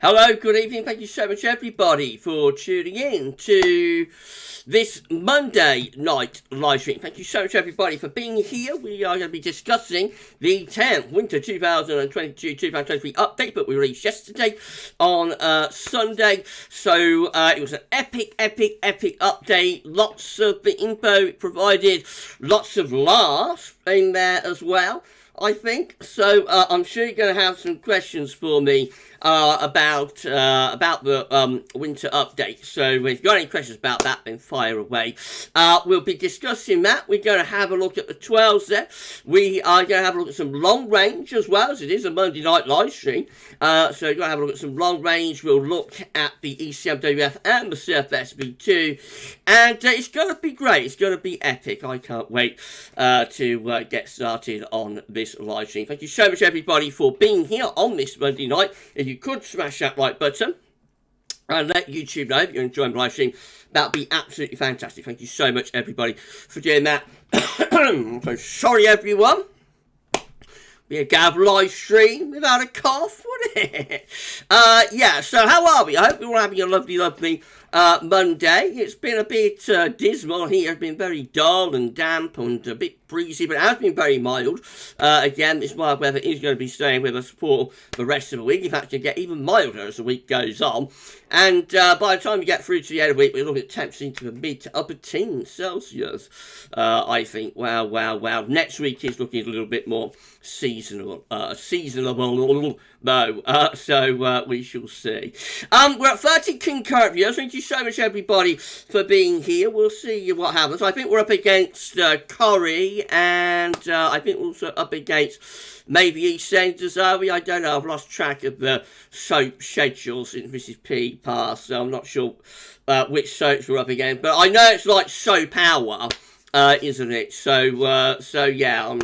Hello, good evening. Thank you so much, everybody, for tuning in to this Monday night live stream. Thank you so much, everybody, for being here. We are going to be discussing the 10th Winter 2022-2023 update, but we released yesterday on Sunday. So it was an epic update. Lots of the info provided, lots of laughs in there as well, I think. So I'm sure you're going to have some questions for me about the winter update. So if you've got any questions about that, then fire away. We'll be discussing that. We're going to have a look at the 12s there. We are going to have a look at some long range as well, as it is a Monday night live stream. So we're going to have a look at some long range. We'll look at the ECMWF and the CFS V2. And it's going to be great. It's going to be epic. I can't wait to get started on this live stream. Thank you so much, everybody, for being here on this Monday night. If you could smash that like button and let YouTube know if you're enjoying the live stream, that would be absolutely fantastic. Thank you so much, everybody, for doing that. So sorry, everyone. Be a Gav live stream without a cough, wouldn't it? Yeah, so how are we? I hope you're all having a lovely Monday. It's been a bit dismal here. It's been very dull and damp and a bit breezy, but it has been very mild. Again, this mild weather is going to be staying with us for the rest of the week. In fact, it's going to get even milder as the week goes on. And by the time we get through to the end of the week, we're looking at temps into the mid to upper teens Celsius, I think. Wow. Next week is looking a little bit more seasonable. So we shall see. We're at 30 concurrent viewers. Thank you so much, everybody, for being here. We'll see what happens. I think we're up against Corrie, and I think we're also up against maybe EastEnders, are we? I don't know. I've lost track of the soap schedule since Mrs. P passed, so I'm not sure which soaps we're up against. But I know it's like Soap Hour, isn't it? So yeah,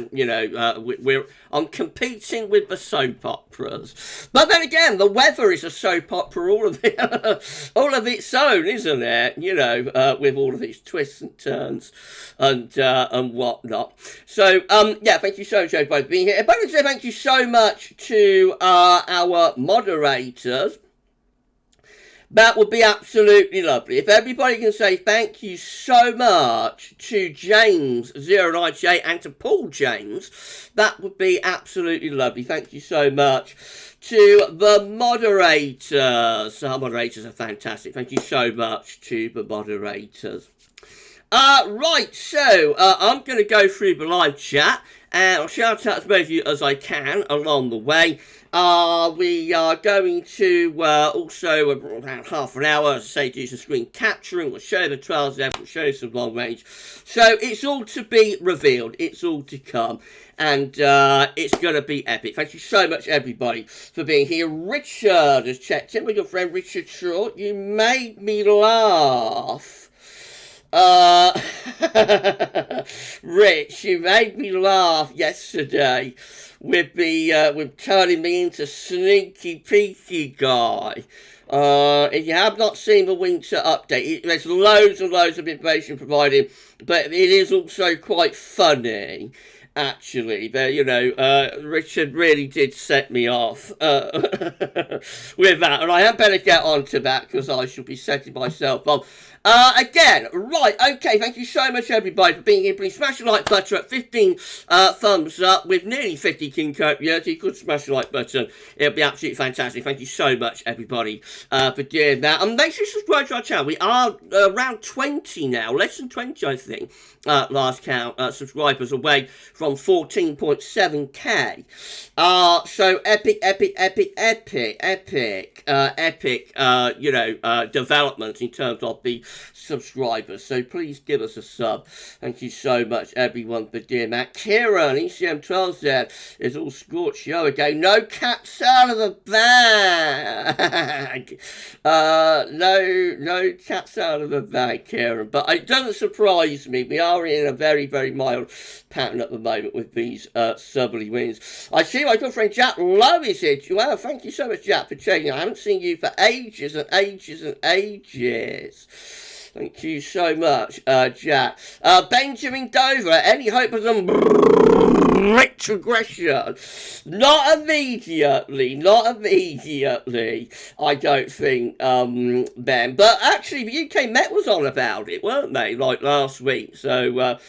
I'm competing with the soap operas. But then again, the weather is a soap opera all of its own, isn't it? With all of its twists and turns and whatnot. So yeah, thank you so much, everybody, for being here. But I would say thank you so much to our moderators. That would be absolutely lovely. If everybody can say thank you so much to James098 and to Paul James, that would be absolutely lovely. Thank you so much to the moderators. Our moderators are fantastic. Thank you so much to the moderators. Right, so I'm going to go through the live chat and I'll shout out as many of you as I can along the way. We are going to also, about half an hour, as I say, do some screen capturing. We'll show the 12s there, we'll show some long range. So it's all to be revealed. It's all to come. And it's going to be epic. Thank you so much, everybody, for being here. Richard has checked in. My good friend Richard Short. You made me laugh. Rich, you made me laugh yesterday with turning me into Sneaky Peaky Guy. If you have not seen the winter update, there's loads and loads of information provided, but it is also quite funny. Actually, Richard really did set me off with that, and I had better get on to that because I shall be setting myself off. Again, right, okay, thank you so much, everybody, for being here. Please smash the like button at 15 thumbs up with nearly 50 concurrent viewers. You could smash the like button. It'll be absolutely fantastic. Thank you so much, everybody, for doing that. And make sure you subscribe to our channel. We are around 20 now, less than 20, I think, last count, subscribers away from 14.7k. So epic, development in terms of the subscribers, so please give us a sub. Thank you so much, everyone, for doing that. Kieran, ECM12Z, is all scorched yo again. No cats out of the bag. No cats out of the bag, Kieran. But it doesn't surprise me. We are in a very, very mild pattern at the moment with these southerly winds. I see my good friend Jack Lowe is here. Well, thank you so much, Jack, for checking. I haven't seen you for ages and ages and ages. Thank you so much, Jack. Benjamin Dover, any hope of some retrogression? Not immediately, I don't think, Ben. But actually, the UK Met was on about it, weren't they, like last week? So,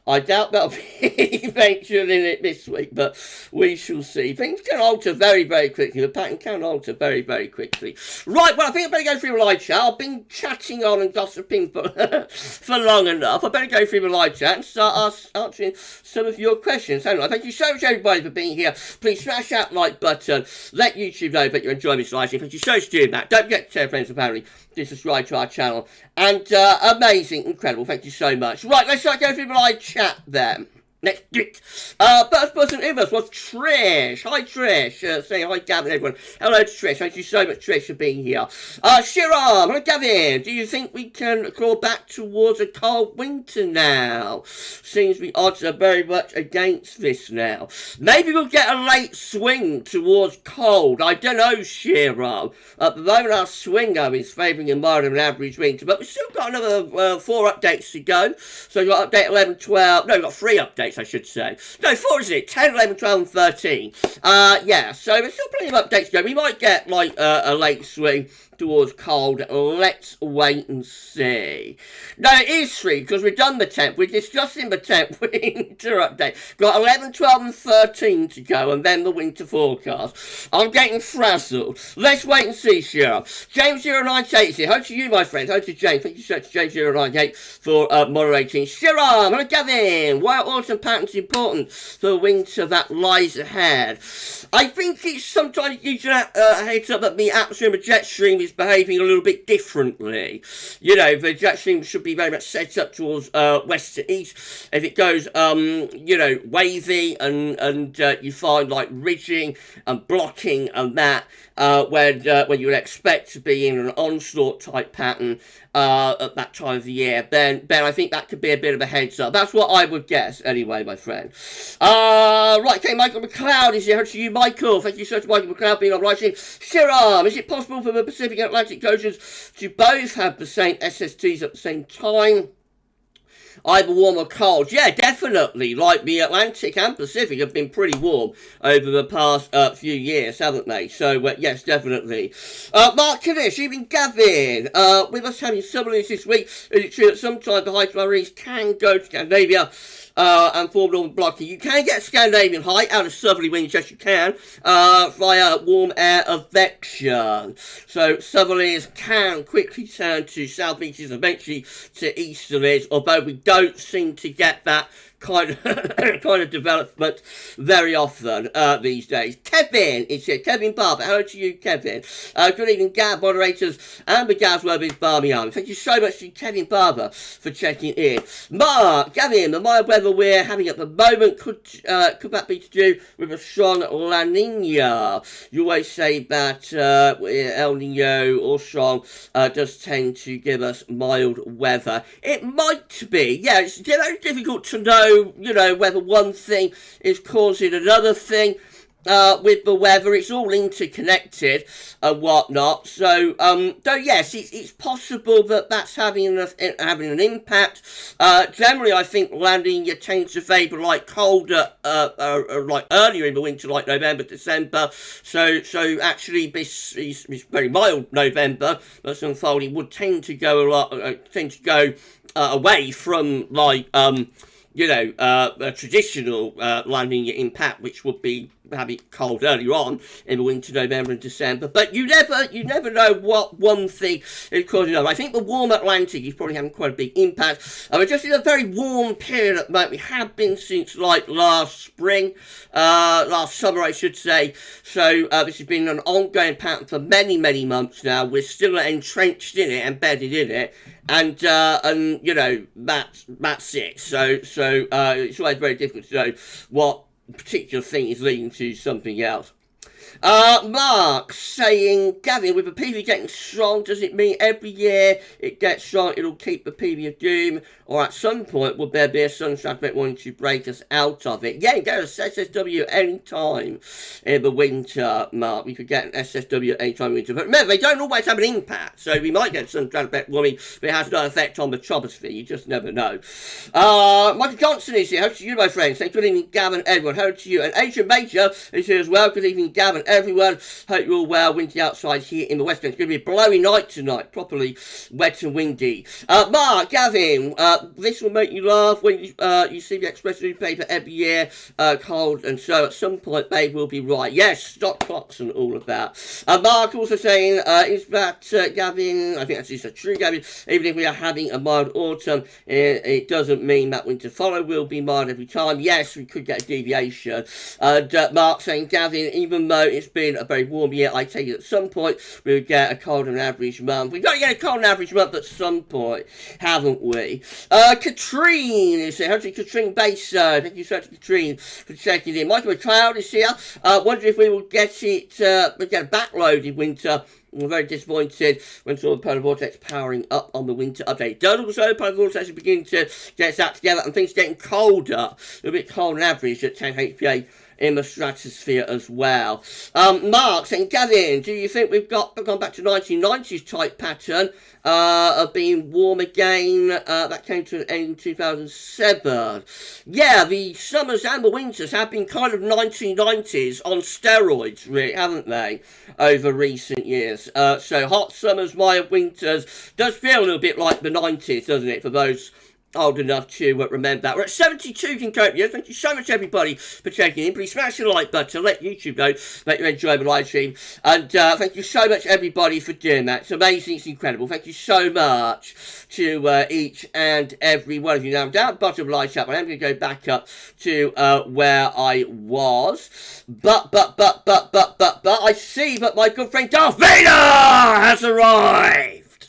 I doubt that'll be mentioned in it this week, but we shall see. Things can alter very, very quickly. The pattern can alter very, very quickly. Right, well, I think I better go through the live chat. I've been chatting on and gossiping for long enough. I better go through the live chat and start answering some of your questions. Hang on. Thank you so much, everybody, for being here. Please smash that like button. Let YouTube know that you're enjoying this live stream. Thank you so much for doing that. Don't forget to tell friends and family to subscribe to our channel. And amazing, incredible. Thank you so much. Right, let's start going through the live chat then. Let's do it. First person in us was Trish. Hi, Trish. Saying hi, Gavin, everyone. Hello to Trish. Thank you so much, Trish, for being here. Shiram. Hello, Gavin. Do you think we can crawl back towards a cold winter now? Seems the odds are very much against this now. Maybe we'll get a late swing towards cold. I don't know, Shiram. At the moment, our swinger is favouring a milder than average winter, but we've still got another 4 updates to go. So we've got update 11, 12. No, we've got 3 updates, I should say. No, 4 isn't it? 10, 11, 12 and 13. Yeah, so there's still plenty of updates to go. We might get like a late swing towards cold. Let's wait and see. No, it is 3 because we've done the 10th. We're discussing the 10th winter update. Got 11, 12 and 13 to go and then the winter forecast. I'm getting frazzled. Let's wait and see, Sheriff. James098 is here. Hello to you, my friend. Hello to James. Thank you so much, James098, for moderating. Shiram, hello, Gavin. Why are autumn patterns important for the winter that lies ahead? I think it's sometimes gives you a heads up that the atmosphere and the jet stream is behaving a little bit differently. You know, the jet stream should be very much set up towards west to east. If it goes, you know, wavy and you find like ridging and blocking and that, when you would expect to be in an onslaught type pattern at that time of the year, then I think that could be a bit of a heads up. That's what I would guess anyway, my friend. Right, okay, Michael McLeod is here. Hello to you, Michael. Thank you so much, Michael McLeod, being on writing. Shiram, is it possible for the Pacific and Atlantic oceans to both have the same SSTs at the same time? Either warm or cold. Yeah, definitely. Like the Atlantic and Pacific have been pretty warm over the past few years, haven't they? So, yes, definitely. Mark Kiddish, even Gavin. With us having southerlies this week, is it true that sometimes the high marines can go to Scandinavia and form northern blocking? You can get Scandinavian high out of southerly winds, yes you can, via warm air advection. So southerlies can quickly turn to southeasters and eventually to easterlies, although we don't seem to get that kind of development very often these days. Kevin is here. Kevin Barber. Hello to you, Kevin. Good evening, Gav moderators and the GavsWeatherVids Barmy Army. Thank you so much to Kevin Barber for checking in. Mark, Gavin, the mild weather we're having at the moment, could that be to do with a strong La Nina? You always say that El Nino or strong does tend to give us mild weather. It might be. Yeah, it's very difficult to know, you know, whether one thing is causing another thing with the weather. It's all interconnected and whatnot. So, though yes, it's possible that that's having an impact. Generally, I think landing tends to favour like colder, like earlier in the winter, like November, December. So actually, this very mild November that's unfolding would tend to go away from like you know, a traditional landing impact, which would be having cold earlier on in the winter, November and December. But you never know what one thing is causing another. I think the warm Atlantic is probably having quite a big impact. We're just in a very warm period at the moment. We have been since like last spring, last summer, I should say. So this has been an ongoing pattern for many, many months now. We're still entrenched in it, embedded in it. And you know, that's it. So it's always very difficult to know what particular thing is leading to something else. Mark saying, Gavin, with the PV getting strong, does it mean every year it gets strong, it'll keep the PV of doom? Or at some point, will there be a sunshine event wanting to break us out of it? Yeah, go to SSW any time in the winter, Mark. We could get an SSW any time in winter. But remember, they don't always have an impact. So we might get sunshine effect warming, but it has no effect on the troposphere. You just never know. Michael Johnson is here. Hello to you, my friends. Say good evening, Gavin, everyone. Hello to you. And Adrian Major is here as well. Good evening, Gavin, everyone. Hope you're all well. Windy outside here in the West End. It's going to be a blowy night tonight. Properly wet and windy. Mark, Gavin, this will make you laugh when you see the Express newspaper every year, cold, and so at some point they will be right. Yes, stop clocks and all of that. Mark also saying, is that, Gavin, I think that's just true, Gavin, even if we are having a mild autumn, it doesn't mean that winter follow will be mild every time. Yes, we could get a deviation. Mark saying, Gavin, even though it's been a very warm year, I take it at some point we'll get a cold and average month. We've got to get a cold and average month at some point, haven't we? Katrine is here. How's it, Katrine Baser? Thank you so much, Katrine, for checking in. Michael McLeod is here. Wonder if we will get it, we'll get a backloaded winter. We're very disappointed when saw the polar vortex powering up on the winter update. It does also, polar vortex is beginning to get its act together and things getting colder, a little bit colder than average at 10 HPA in the stratosphere as well. Mark saying, Gavin, do you think we've gone back to 1990s type pattern of being warm again? That came to an end in 2007. Yeah, the summers and the winters have been kind of 1990s on steroids, really, haven't they, over recent years? So hot summers, mild winters, does feel a little bit like the 90s, doesn't it, for those old enough to remember that. We're at 72 concurrent viewers. Thank you so much, everybody, for checking in. Please smash the like button, let YouTube know that you enjoy the live stream. And thank you so much, everybody, for doing that. It's amazing. It's incredible. Thank you so much to each and every one of you. Now, down at the bottom of the live chat, but I'm going to go back up to where I was. But, I see that my good friend Darth Vader has arrived.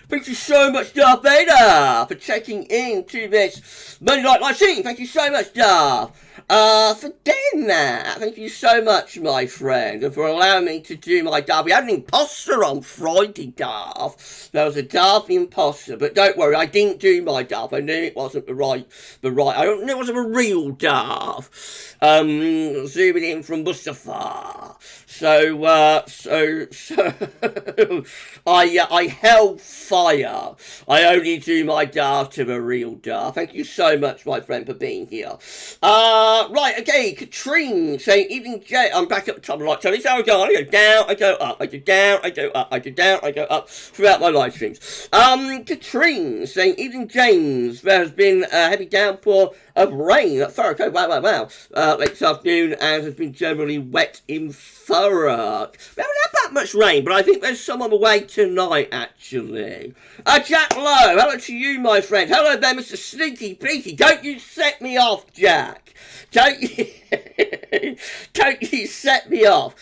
Thank you so much, Darth Vader, for checking in to this Monday Night Live stream. Thank you so much, Darth, for doing that. Thank you so much, my friend, and for allowing me to do my Darth. We had an imposter on Friday, Darth. There was a Darth the imposter, but don't worry, I didn't do my Darth. I knew it wasn't the right. I don't know it wasn't a real Darth. Zooming in from Mustafa. So I held fire. I only do my Darth to the real Darth. Thank you so much, my friend, for being here. Right, okay, Katrine saying, evening Jay, I'm back at the top of the light. So this is how I go. I go down, I go up, I go down, I go up, I go down, I go up throughout my live streams. Katrine saying, evening James, there has been a heavy downpour of rain at Thurrock. Oh, wow, late this afternoon, and has been generally wet in Thurrock. We haven't had that much rain, but I think there's some on the way tonight, actually. Jack Lowe, hello to you, my friend. Hello there, Mr. Sneaky Peaky. Don't you set me off, Jack. Don't you set me off.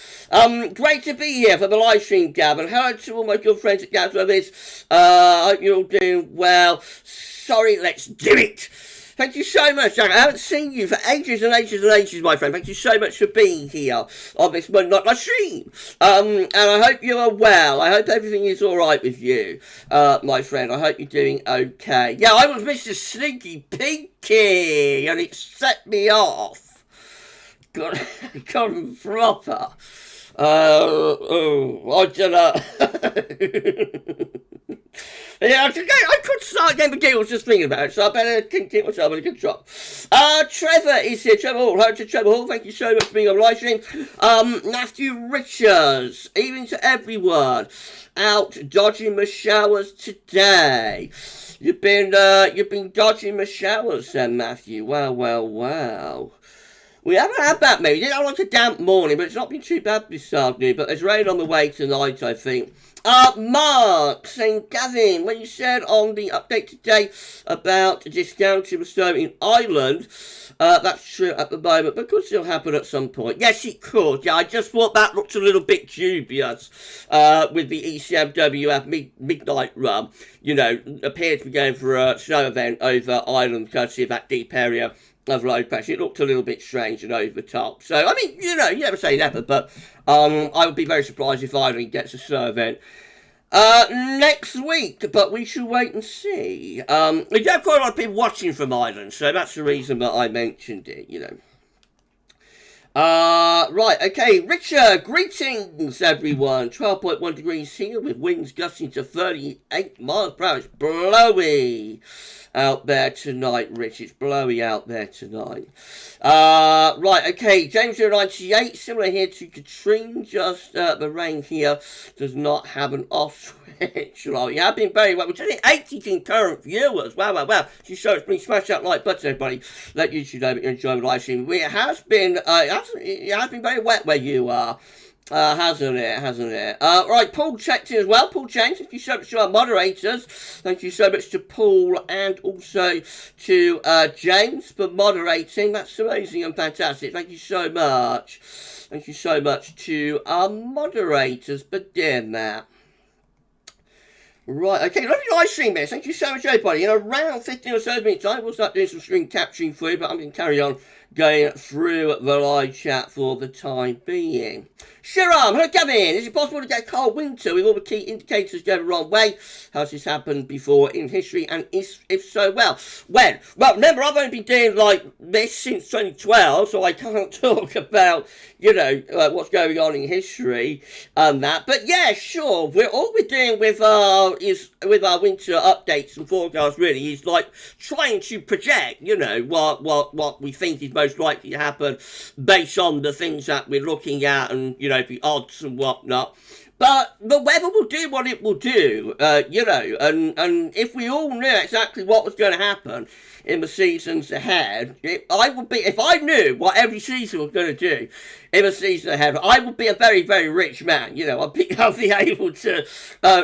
Great to be here for the live stream, Gavin. Hello to all my good friends at GavsWeatherVids. Hope you're all doing well. Sorry, let's do it. Thank you so much, Jack. I haven't seen you for ages and ages and ages, my friend. Thank you so much for being here on this Monday Night Live stream. And I hope you are well. I hope everything is all right with you, my friend. I hope you're doing okay. Yeah, I was Mr. Sneaky Pinky, and it set me off. Got him proper. I don't know. Yeah, I could start getting the giggles just thinking about it, so I better keep myself in a good shot. Trevor is here. Trevor Hall. Hello to Trevor Hall. Thank you so much for being on live stream. Matthew Richards. Evening to everyone. Out dodging the showers today. You've been dodging the showers, then, Matthew. Wow. We haven't had that many. We did have like a damp morning, but it's not been too bad this afternoon. But there's rain on the way tonight, I think. Mark saying, Gavin, when you said on the update today about discounting in Ireland, that's true at the moment, but could still happen at some point. Yes, it could. Yeah, I just thought that looked a little bit dubious with the ECMWF midnight run. You know, appeared to be going for a snow event over Ireland, courtesy of that deep area of low pressure. It looked a little bit strange and over the top. So, I mean, you know, you never say never, but I would be very surprised if Ireland gets a snow event next week, but we shall wait and see. We do have quite a lot of people watching from Ireland, so that's the reason that I mentioned it, you know. Right, okay, Richard, greetings everyone. 12.1 degrees here with winds gusting to 38 miles per hour. It's blowy out there tonight, Rich. It's blowy out there tonight. Right, okay, James 098, similar here to Katrine, just the rain here does not have an off switch. Well, you have been very well. We're telling 80 concurrent viewers. Wow, wow, wow. Just show it's been smash that like button, everybody. Let YouTube know that you're enjoying the live stream. It has been very wet where you are. Hasn't it? Right, Paul checked in as well. Paul James, thank you so much to our moderators. Thank you so much to Paul and also to James for moderating. That's amazing and fantastic. Thank you so much. Thank you so much to our moderators for doing that. Right, okay, lovely live stream there. Thank you so much, everybody. In around 15 or so minutes, I will start doing some screen capturing for you, but I'm going to carry on going through the live chat for the time being. Shiram, hello Gavin, is it possible to get a cold winter with all the key indicators going the wrong way? Has this happened before in history, and if so, well, when? Well, remember, I've only been doing like this since 2012, so I can't talk about, you know, what's going on in history and that. But yeah, sure, all we're doing with our winter updates and forecasts really is like trying to project, you know, what we think is most likely to happen based on the things that we're looking at and, you know, the odds and whatnot. But the weather will do what it will do, you know, and if we all knew exactly what was going to happen in the seasons ahead, if I knew what every season was going to do in the season ahead, I would be a very, very rich man. You know, I'd be able to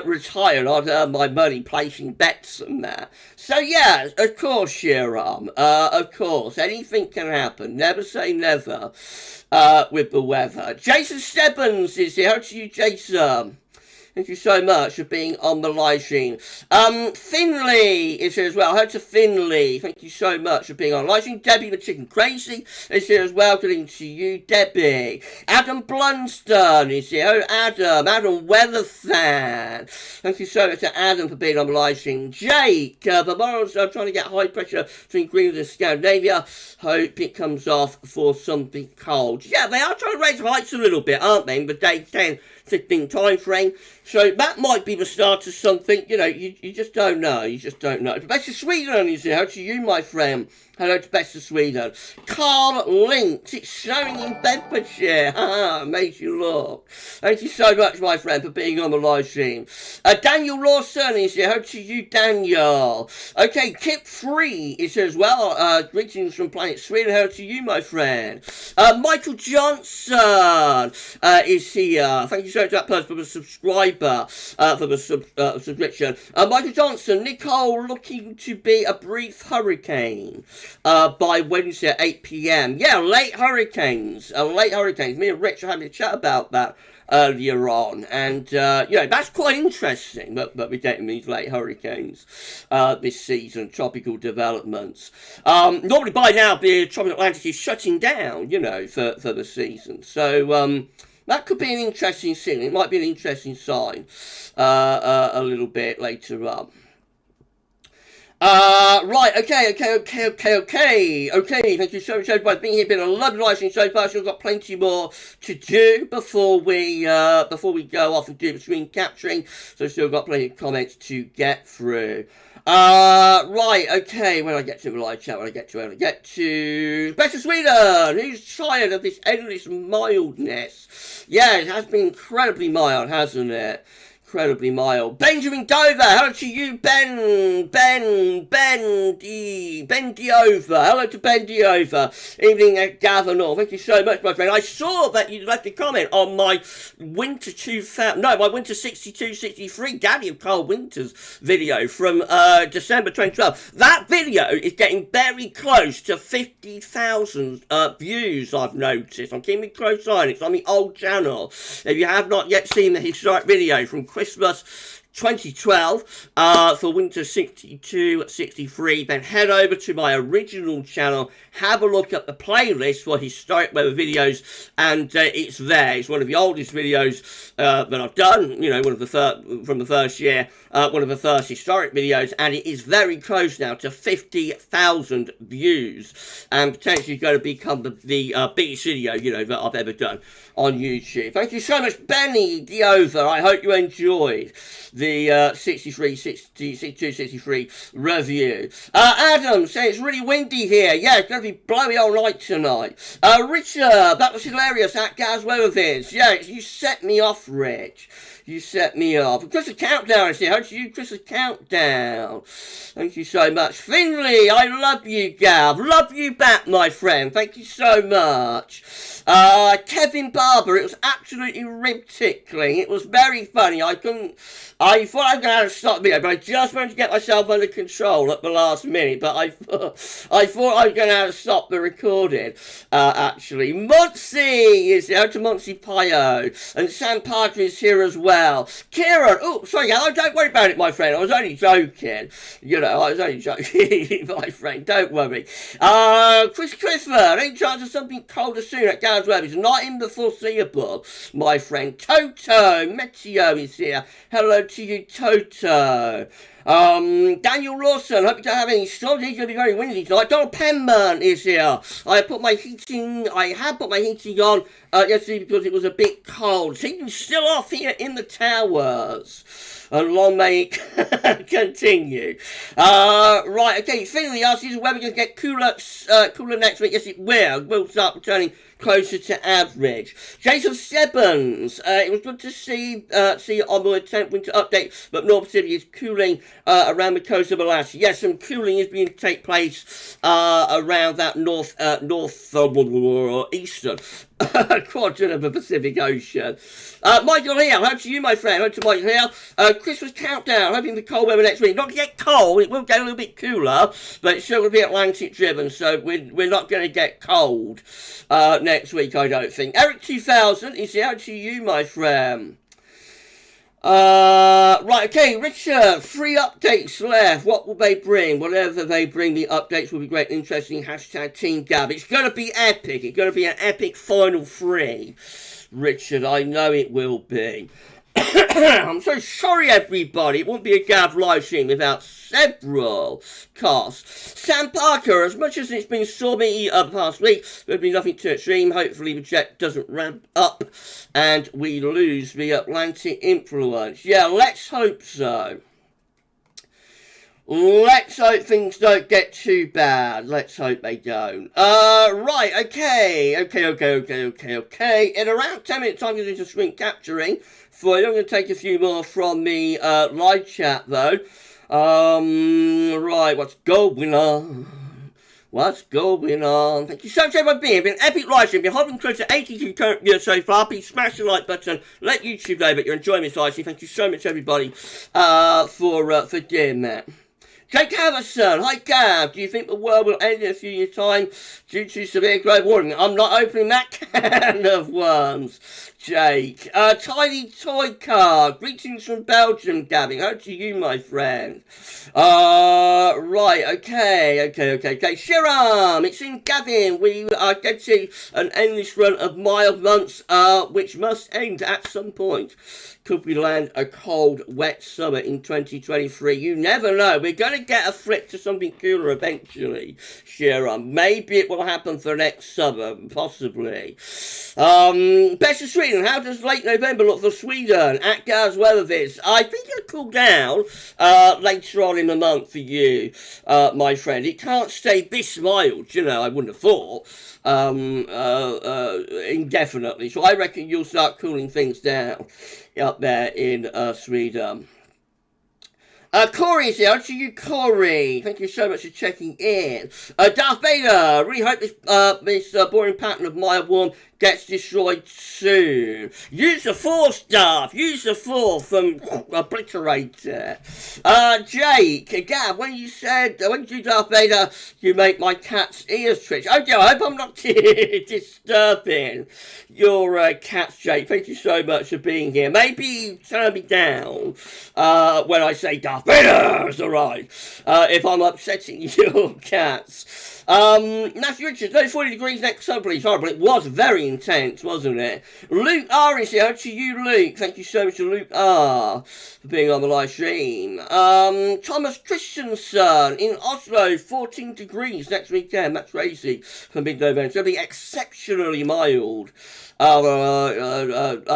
retire. I'd earn my money placing bets and that. So yeah, of course, Shiram, of course, anything can happen. Never say never with the weather. Jason Stebbins is here. How to you, Jason? Thank you so much for being on the live stream. Finley is here as well. Hello to Finley. Thank you so much for being on the live stream. Debbie the Chicken Crazy is here as well. Good evening to you, Debbie. Adam Blunston is here. Oh, Adam. Adam Weatherfan. Thank you so much to Adam for being on the live stream. Jake, the morals are trying to get high pressure between Greenland and Scandinavia. Hope it comes off for something cold. Yeah, they are trying to raise heights a little bit, aren't they, in the day 10. 15 time frame, so that might be the start of something, you know, you just don't know, Best of Sweden is here. How to you, my friend? Hello to Best of Sweden. Carl Links, it's snowing in Bedfordshire. Makes you look. Thank you so much, my friend, for being on the live stream. Daniel Lawson is here. Hello to you, Daniel. Okay, Kip 3 is here as well. Greetings from Planet Sweden. Hello to you, my friend. Michael Johnson is here. Thank you so much to that person for the subscriber, for the subscription. Michael Johnson, Nicole looking to be a brief hurricane by Wednesday at 8 p.m. Yeah, late hurricanes. Me and Rich are having a chat about that earlier on, and you know, that's quite interesting that we're getting these late hurricanes this season, tropical developments. Normally by now the tropical Atlantic is shutting down, you know, for the season, so that could be an interesting thing. It might be an interesting sign a little bit later on. Right, okay. Thank you so much, everybody, for being here. Been a lovely live stream so far. We've got plenty more to do before we go off and do the screen capturing. So still got plenty of comments to get through. Right, okay. When I get to the live chat, when I get to Best of Sweden. Who's tired of this endless mildness? Yeah, it has been incredibly mild, hasn't it? incredibly mild. Benjamin Dover, hello to you, Bendy Over. Hello to Bendy Over. Evening at Gavin. Thank you so much, my friend. I saw that you left a comment on my winter 62-63 Daddy of Cold Winters video from December 2012. That video is getting very close to 50,000 views, I've noticed. I'm keeping a close eye on it. It's on the old channel. If you have not yet seen the historic video from Christmas 2012 for winter 62-63, then head over to my original channel, have a look at the playlist for historic weather videos, and it's there. It's one of the oldest videos that I've done, you know, one of the from the first year, one of the first historic videos, and it is very close now to 50,000 views, and potentially going to become the biggest video, you know, that I've ever done on YouTube. Thank you so much, Benny Diover. I hope you enjoyed the 62-63 review. Adam says it's really windy here. Yeah, it's going to be blowy all night tonight. Richard, that was hilarious at GavsWeatherVids. Yeah, you set me off, Rich. You set me off. Christmas Countdown is here. How do you Christmas Countdown? Thank you so much. Finley, I love you, Gav. Love you back, my friend. Thank you so much. Kevin Barber, it was absolutely rib tickling. It was very funny. I thought I was going to have to stop the video, but I just wanted to get myself under control at the last minute. But I thought I was going to have to stop the recording, actually. Muncie is here, to Muncie Pio. And Sam Parker is here as well. Kieran, oh, sorry, don't worry about it, my friend. I was only joking. You know, I was only joking, my friend. Don't worry. Chris Clifford, any chance of something colder soon at GavsWeatherVids? Not in the foreseeable, my friend. Toto Meteo is here. Hello to you, Toto. Daniel Lawson, hope you don't have any storms. It's going to be very windy tonight. Donald Penman is here. I have put my heating on yesterday because it was a bit cold. Heating's still off here in the towers. And long may it continue. Right, okay, Finley asks, is the weather going to get cooler next week? Yes, it will. It will start returning closer to average. Jason Stebbins, it was good to see on the 10th winter update, but North Pacific is cooling around the coast of Alaska. Yes, some cooling is beginning to take place around that eastern quadrant of the Pacific Ocean. Michael Hill, how to you, my friend? How to Michael Hill. Christmas Countdown, hoping the cold weather next week. Not to get cold, it will get a little bit cooler, but it's still going to be Atlantic driven, so we're not going to get cold next week, I don't think. Eric 2000 is here. How to you, my friend? Right, okay, Richard, 3 updates left. What will they bring? Whatever they bring, the updates will be great and interesting. Hashtag Team Gav. It's going to be epic. It's going to be an epic final 3. Richard, I know it will be. I'm so sorry, everybody. It won't be a Gav live stream without several casts. Sam Parker, as much as it's been stormy the past week, there'll be nothing too extreme. Hopefully the jet doesn't ramp up and we lose the Atlantic influence. Yeah, let's hope so. Let's hope things don't get too bad. Let's hope they don't. Right, okay. In around 10 minutes time, I'm going to do some screen capturing. For you, I'm going to take a few more from the live chat, though. Right, what's going on? What's going on? Thank you so much for being here. It's been an epic live stream. You're hovering close to 82 current viewers so far. Please smash the like button. Let YouTube know that you're enjoying this live stream. Thank you so much, everybody, for doing that. Jake Haverson, hi Gav, do you think the world will end in a few years' time due to severe global warming? I'm not opening that can of worms, Jake. Tiny Toy Car, greetings from Belgium, Gavin. How to you, my friend? Right, okay. Shiram, it's in Gavin. We are getting an endless run of mild months, which must end at some point. Could we land a cold, wet summer in 2023? You never know. We're going to get a flip to something cooler eventually, Sharon. Maybe it will happen for next summer, possibly. Best of Sweden, how does late November look for Sweden? At GavsWeatherVids, I think it'll cool down later on in the month for you, my friend. It can't stay this mild, you know, I wouldn't have thought, indefinitely. So I reckon you'll start cooling things down up there in Sweden. Corey's here. To you, Corey. Thank you so much for checking in. Darth Vader. Really hope this boring pattern of mild warm gets destroyed soon. Use the Force, Darth. Use the Force from Obliterator. Jake. Gav, when you do Darth Vader, you make my cat's ears twitch. Okay, I hope I'm not disturbing your cats, Jake. Thank you so much for being here. Maybe turn me down when I say Darth Vader. It's alright. If I'm upsetting your cats. Matthew Richards, no 40 degrees next summer, please. Horrible. It was very intense, wasn't it? Luke R is here. To you, Luke. Thank you so much to Luke R for being on the live stream. Thomas Christensen in Oslo, 14 degrees next weekend. That's crazy for mid-November. It's going to be exceptionally mild at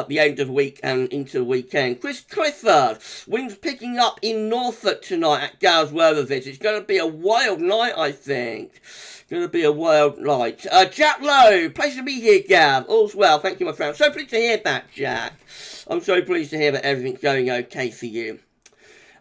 the end of the week and into the weekend. Chris Clifford, winds picking up in Norfolk tonight at GavsWeatherVids. It's going to be a wild night, I think. Going to be a wild night. Jack Lowe, pleasure to be here, Gav. All's well, thank you, my friend. I'm so pleased to hear that, Jack. I'm so pleased to hear that everything's going okay for you.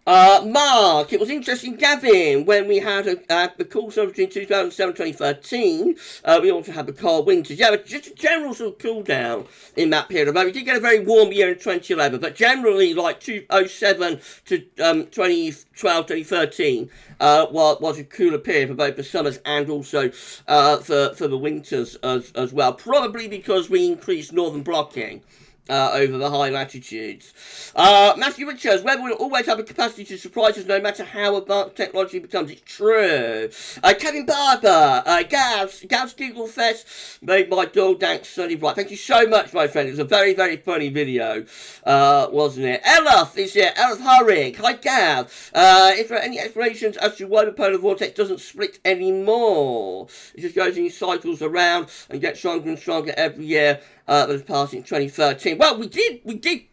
Mark, it was interesting, Gavin, when we had the cool summer between 2007 and 2013, we also had the cold winters. Yeah, but just a general sort of cool down in that period. We did get a very warm year in 2011, but generally like 2007 to 2012, 2013 was a cooler period for both the summers and also for the winters as well. Probably because we increased northern blocking over the high latitudes. Matthew Richards, weather will always have a capacity to surprise us no matter how advanced technology becomes. It's true. Kevin Barber, Gavs Google Fest made my dull dank sunny bright. Thank you so much, my friend. It was a very, very funny video, wasn't it? Elif is here. Elif Harig. Hi, Gav. Is there any explanations as to why the polar vortex doesn't split anymore? It just goes in cycles around and gets stronger and stronger every year. That was passed in 2013. Well, we did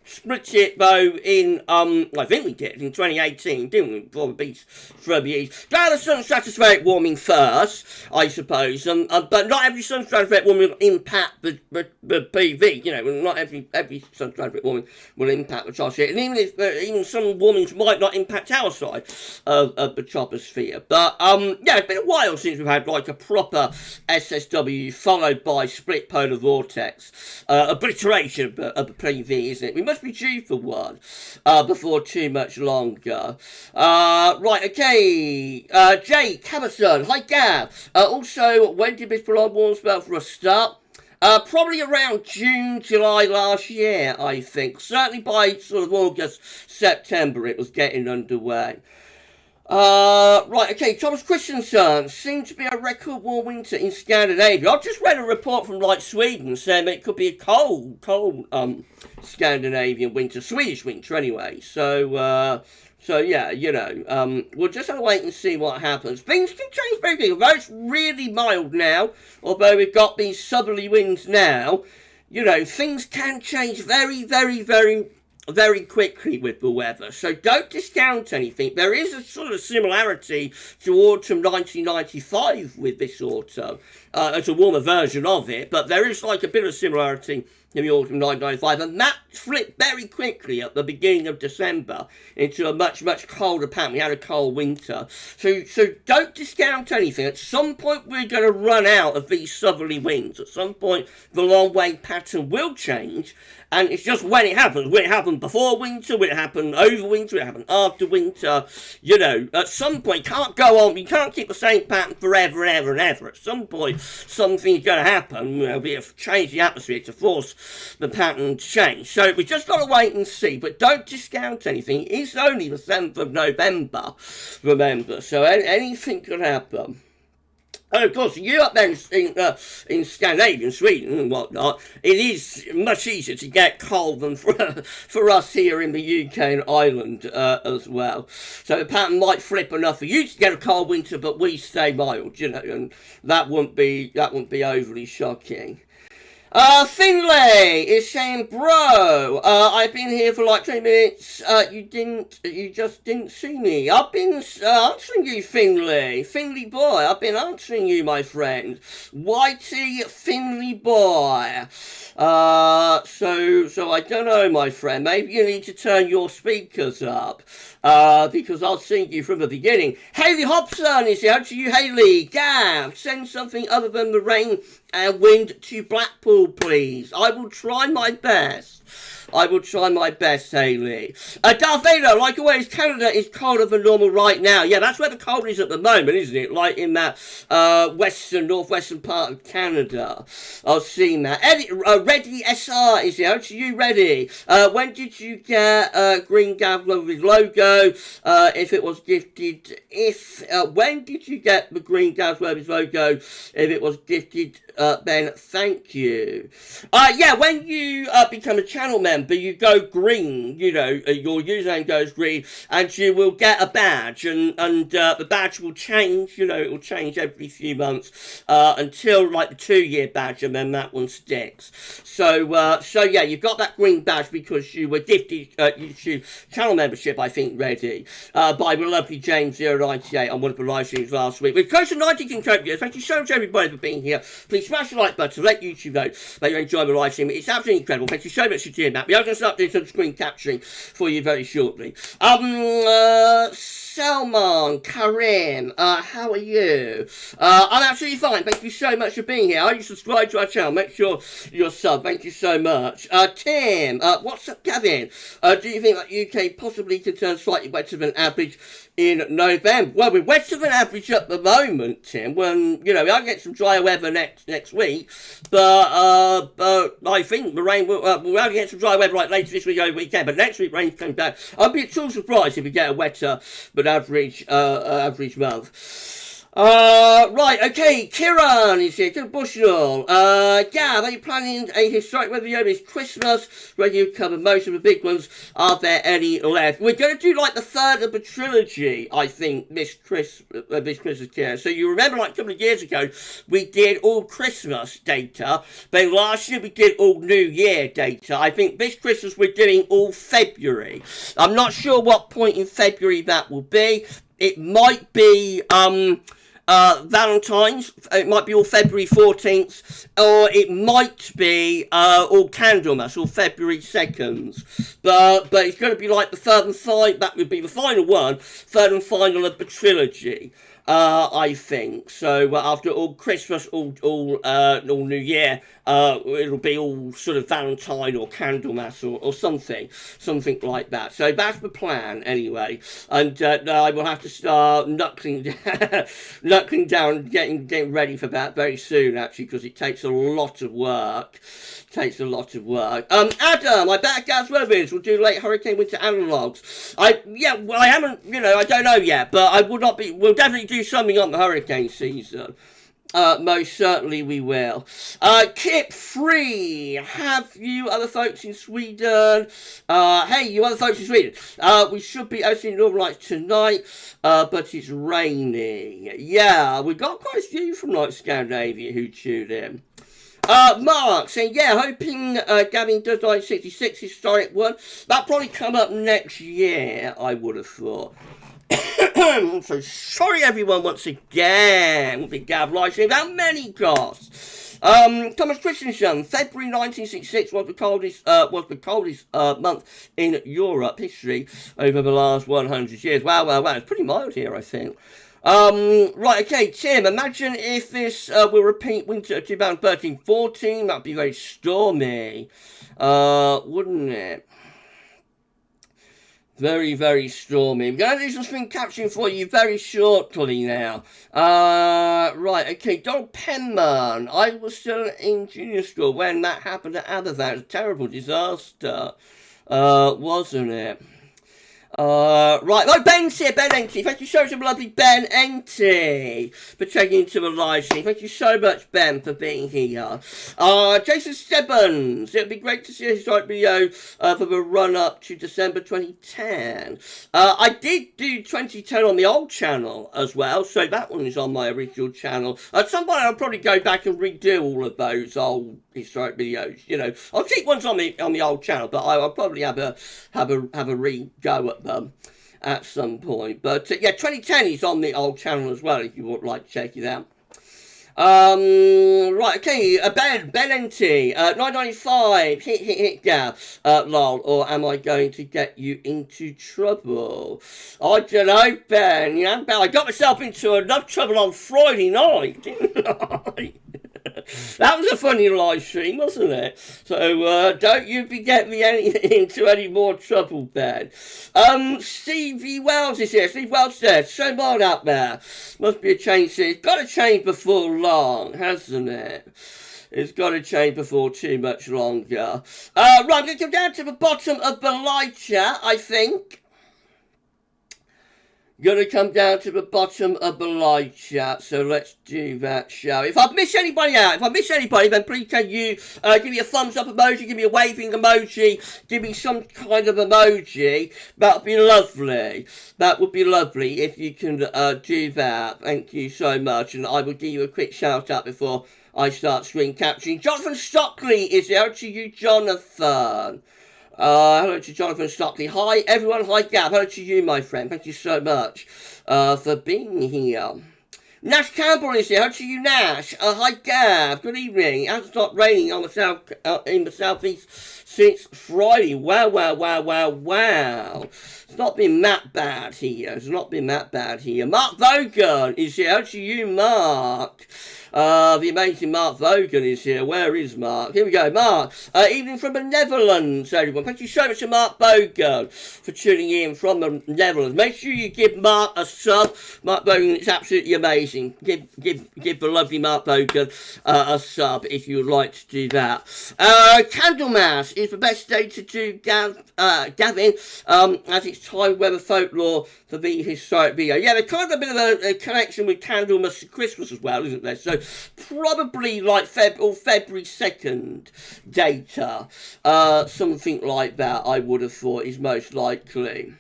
split it though in I think we did in 2018, didn't we? Before the beast from the east. Now the sun stratospheric warming first, I suppose. But not every sun stratospheric warming will impact the PV. You know, not every sun stratospheric warming will impact the troposphere, and even some warmings might not impact our side of the troposphere. But yeah, it's been a while since we've had like a proper SSW followed by split polar vortex. Obliteration of the PV, isn't it? We must be due for one before too much longer. Right, okay. Jake Hammerson, hi Gav. Also, when did this prolonged warm spell for a start? Probably around June, July last year, I think. Certainly by sort of August, September, it was getting underway. Right, okay, Thomas Christensen, seemed to be a record warm winter in Scandinavia. I've just read a report from, like, Sweden saying that it could be a cold, Scandinavian winter, Swedish winter anyway. So yeah, you know, we'll just have to wait and see what happens. Things can change very quickly, although it's really mild now, although we've got these southerly winds now, you know, things can change very, very, very quickly with the weather, so don't discount anything. There is a sort of similarity to autumn 1995 with this autumn. It's a warmer version of it, but there is like a bit of similarity in the autumn 1995, and that flipped very quickly at the beginning of December into a much, much colder pattern. We had a cold winter, so don't discount anything. At some point we're going to run out of these southerly winds. At some point the long wave pattern will change, and it's just when it happens. Will it happen before winter? Will it happen over winter? Will it happen after winter? You know, at some point, can't go on. You can't keep the same pattern forever and ever and ever. At some point, something's going to happen. You know, be a change the atmosphere to force the pattern to change. So we just got to wait and see. But don't discount anything. It's only the 7th of November, remember. So anything could happen. And of course, you up there in Scandinavia, Sweden and whatnot, it is much easier to get cold than for us here in the UK and Ireland as well. So the pattern might flip enough for you to get a cold winter, but we stay mild, you know, and that wouldn't be overly shocking. Finlay is saying, bro, I've been here for like 20 minutes, you just didn't see me. I've been answering you, Finlay boy, I've been answering you, my friend. Whitey Finlay boy. So I don't know, my friend, maybe you need to turn your speakers up, because I'll sing you from the beginning. Hayley Hobson is here, to you, Hayley. Gav, send something other than the rain and wind to Blackpool, please. I will try my best. Hayley. Darth Vader, like always, Canada is colder than normal right now. Yeah, that's where the cold is at the moment, isn't it? Like in that northwestern part of Canada. I've seen that. Reddy SR is here. To you, Reddy. When did you get Green GavsWeatherVids logo? If it was gifted, when did you get the Green GavsWeatherVids logo? If it was gifted, then thank you. Yeah, when you become a channel member, you go green, you know, your username goes green, and you will get a badge, and the badge will change, you know, it will change every few months, until like the 2-year badge, and then that one sticks. So yeah, you've got that green badge because you were gifted YouTube channel membership, I think, ready, by the lovely James098 on one of the live streams last week. We're close to 90 contributors. Thank you so much, everybody, for being here. Please smash the like button, let YouTube know that you enjoy the live stream. It's absolutely incredible. Thank you so much for doing that. We are going to start doing some screen capturing for you very shortly. Salman Karim, how are you? I'm absolutely fine. Thank you so much for being here. Are you subscribed to our channel? Make sure you're sub. Thank you so much. Tim, what's up, Gavin? Do you think that UK possibly could turn slightly wetter than average in November? Well, we're wetter than average at the moment, Tim. When, you know, we are get some drier weather next week, but I think the rain will, we'll get some dry weather like later this week over weekend, but next week rain's coming back. I'd be at all surprised if we get a wetter but average month. Right, okay, Kiran is here, to Bushnell. Gav, are you planning a historic weather this Christmas where you cover most of the big ones? Are there any left? We're going to do like the third of the trilogy, I think, this Christmas, Kiran. So you remember like a couple of years ago, we did all Christmas data, then last year we did all New Year data. I think this Christmas we're doing all February. I'm not sure what point in February that will be. It might be, Valentine's, it might be all February 14th, or it might be all Candlemas, or February 2nd. But it's going to be like the third and final, that would be the final one, third and final of the trilogy. I think so. After all Christmas, all New Year, it'll be all sort of Valentine or Candlemas or something like that. So that's the plan anyway. And I will have to start knuckling down, getting ready for that very soon, actually, because it takes a lot of work. Adam, I bet GavsWeatherVids will do late hurricane winter analogues. I haven't, you know, I don't know yet, but I will not be, we'll definitely do something on the hurricane season. Most certainly we will. Kip Free, have you other folks in Sweden? Hey, you other folks in Sweden. We should be hosting Northern Lights tonight, but it's raining. Yeah, we got quite a few from like Scandinavia who tuned in. Mark saying, yeah, hoping Gavin does like 66 historic one. That'll probably come up next year, I would have thought. So sorry everyone once again. Big Gav live stream. How many costs? Thomas Christensen, February 1966 was the coldest month in Europe history over the last 100 years. Wow, it's pretty mild here, I think. Right, okay, Tim, imagine if this will repeat winter 2013-14, that'd be very stormy, wouldn't it? Very, very stormy. I'm going to do some screen capturing for you very shortly now. Right, okay, Donald Penman, I was still in junior school when that happened at Aberfan. It was a terrible disaster, wasn't it? Right, oh, Ben's here, Ben Enty. Thank you so much, lovely Ben Enty, for checking into the live stream. Thank you so much, Ben, for being here. Jason Stebbins, it would be great to see a historic video for the run-up to December 2010. I did do 2010 on the old channel as well, so that one is on my original channel. At some point, I'll probably go back and redo all of those old historic videos. You know, I'll keep ones on the old channel, but I'll probably have a re-go at them at some point. But yeah, 2010 is on the old channel as well if you would like to check it out. Right, okay, Ben NT, 995, hit, Gav, lol, or am I going to get you into trouble? I don't know, Ben, you know, I got myself into enough trouble on Friday night, didn't I? That was a funny live stream, wasn't it? So, don't you get me into any more trouble, Ben. Stevie Wells is here. Steve Wells says, so mild out there. Must be a change. It's got to change before long, hasn't it? It's got to change before too much longer. Right, I'm going to come down to the bottom of the live chat, I think. Gonna come down to the bottom of the live chat, so let's do that, shall we? If I've missed anybody out, then please can you give me a thumbs up emoji, give me a waving emoji, give me some kind of emoji. That would be lovely. That would be lovely if you can do that. Thank you so much, and I will give you a quick shout out before I start screen capturing. Jonathan Stockley is here. To you, Jonathan. Hello to Jonathan Stockley. Hi, everyone. Hi, Gav. Hello to you, my friend. Thank you so much for being here. Nash Campbell is here. Hello to you, Nash. Hi, Gav. Good evening. It hasn't stopped raining on the in the southeast since Friday. Wow. It's not been that bad here. Mark Vaughan is here. Hello to you, Mark. The amazing Mark Vaughan is here. Where is Mark? Here we go, Mark. Evening from the Netherlands, everyone. Thank you so much to Mark Vaughan for tuning in from the Netherlands. Make sure you give Mark a sub. Mark Vaughan is absolutely amazing. Give the lovely Mark Vaughan a sub if you would like to do that. Candlemas is the best day to do Gavin, as it's time weather folklore for the historic video. Yeah, there's kind of a bit of a connection with Candlemas and Christmas as well, isn't there? So probably like February 2nd data, something like that I would have thought is most likely.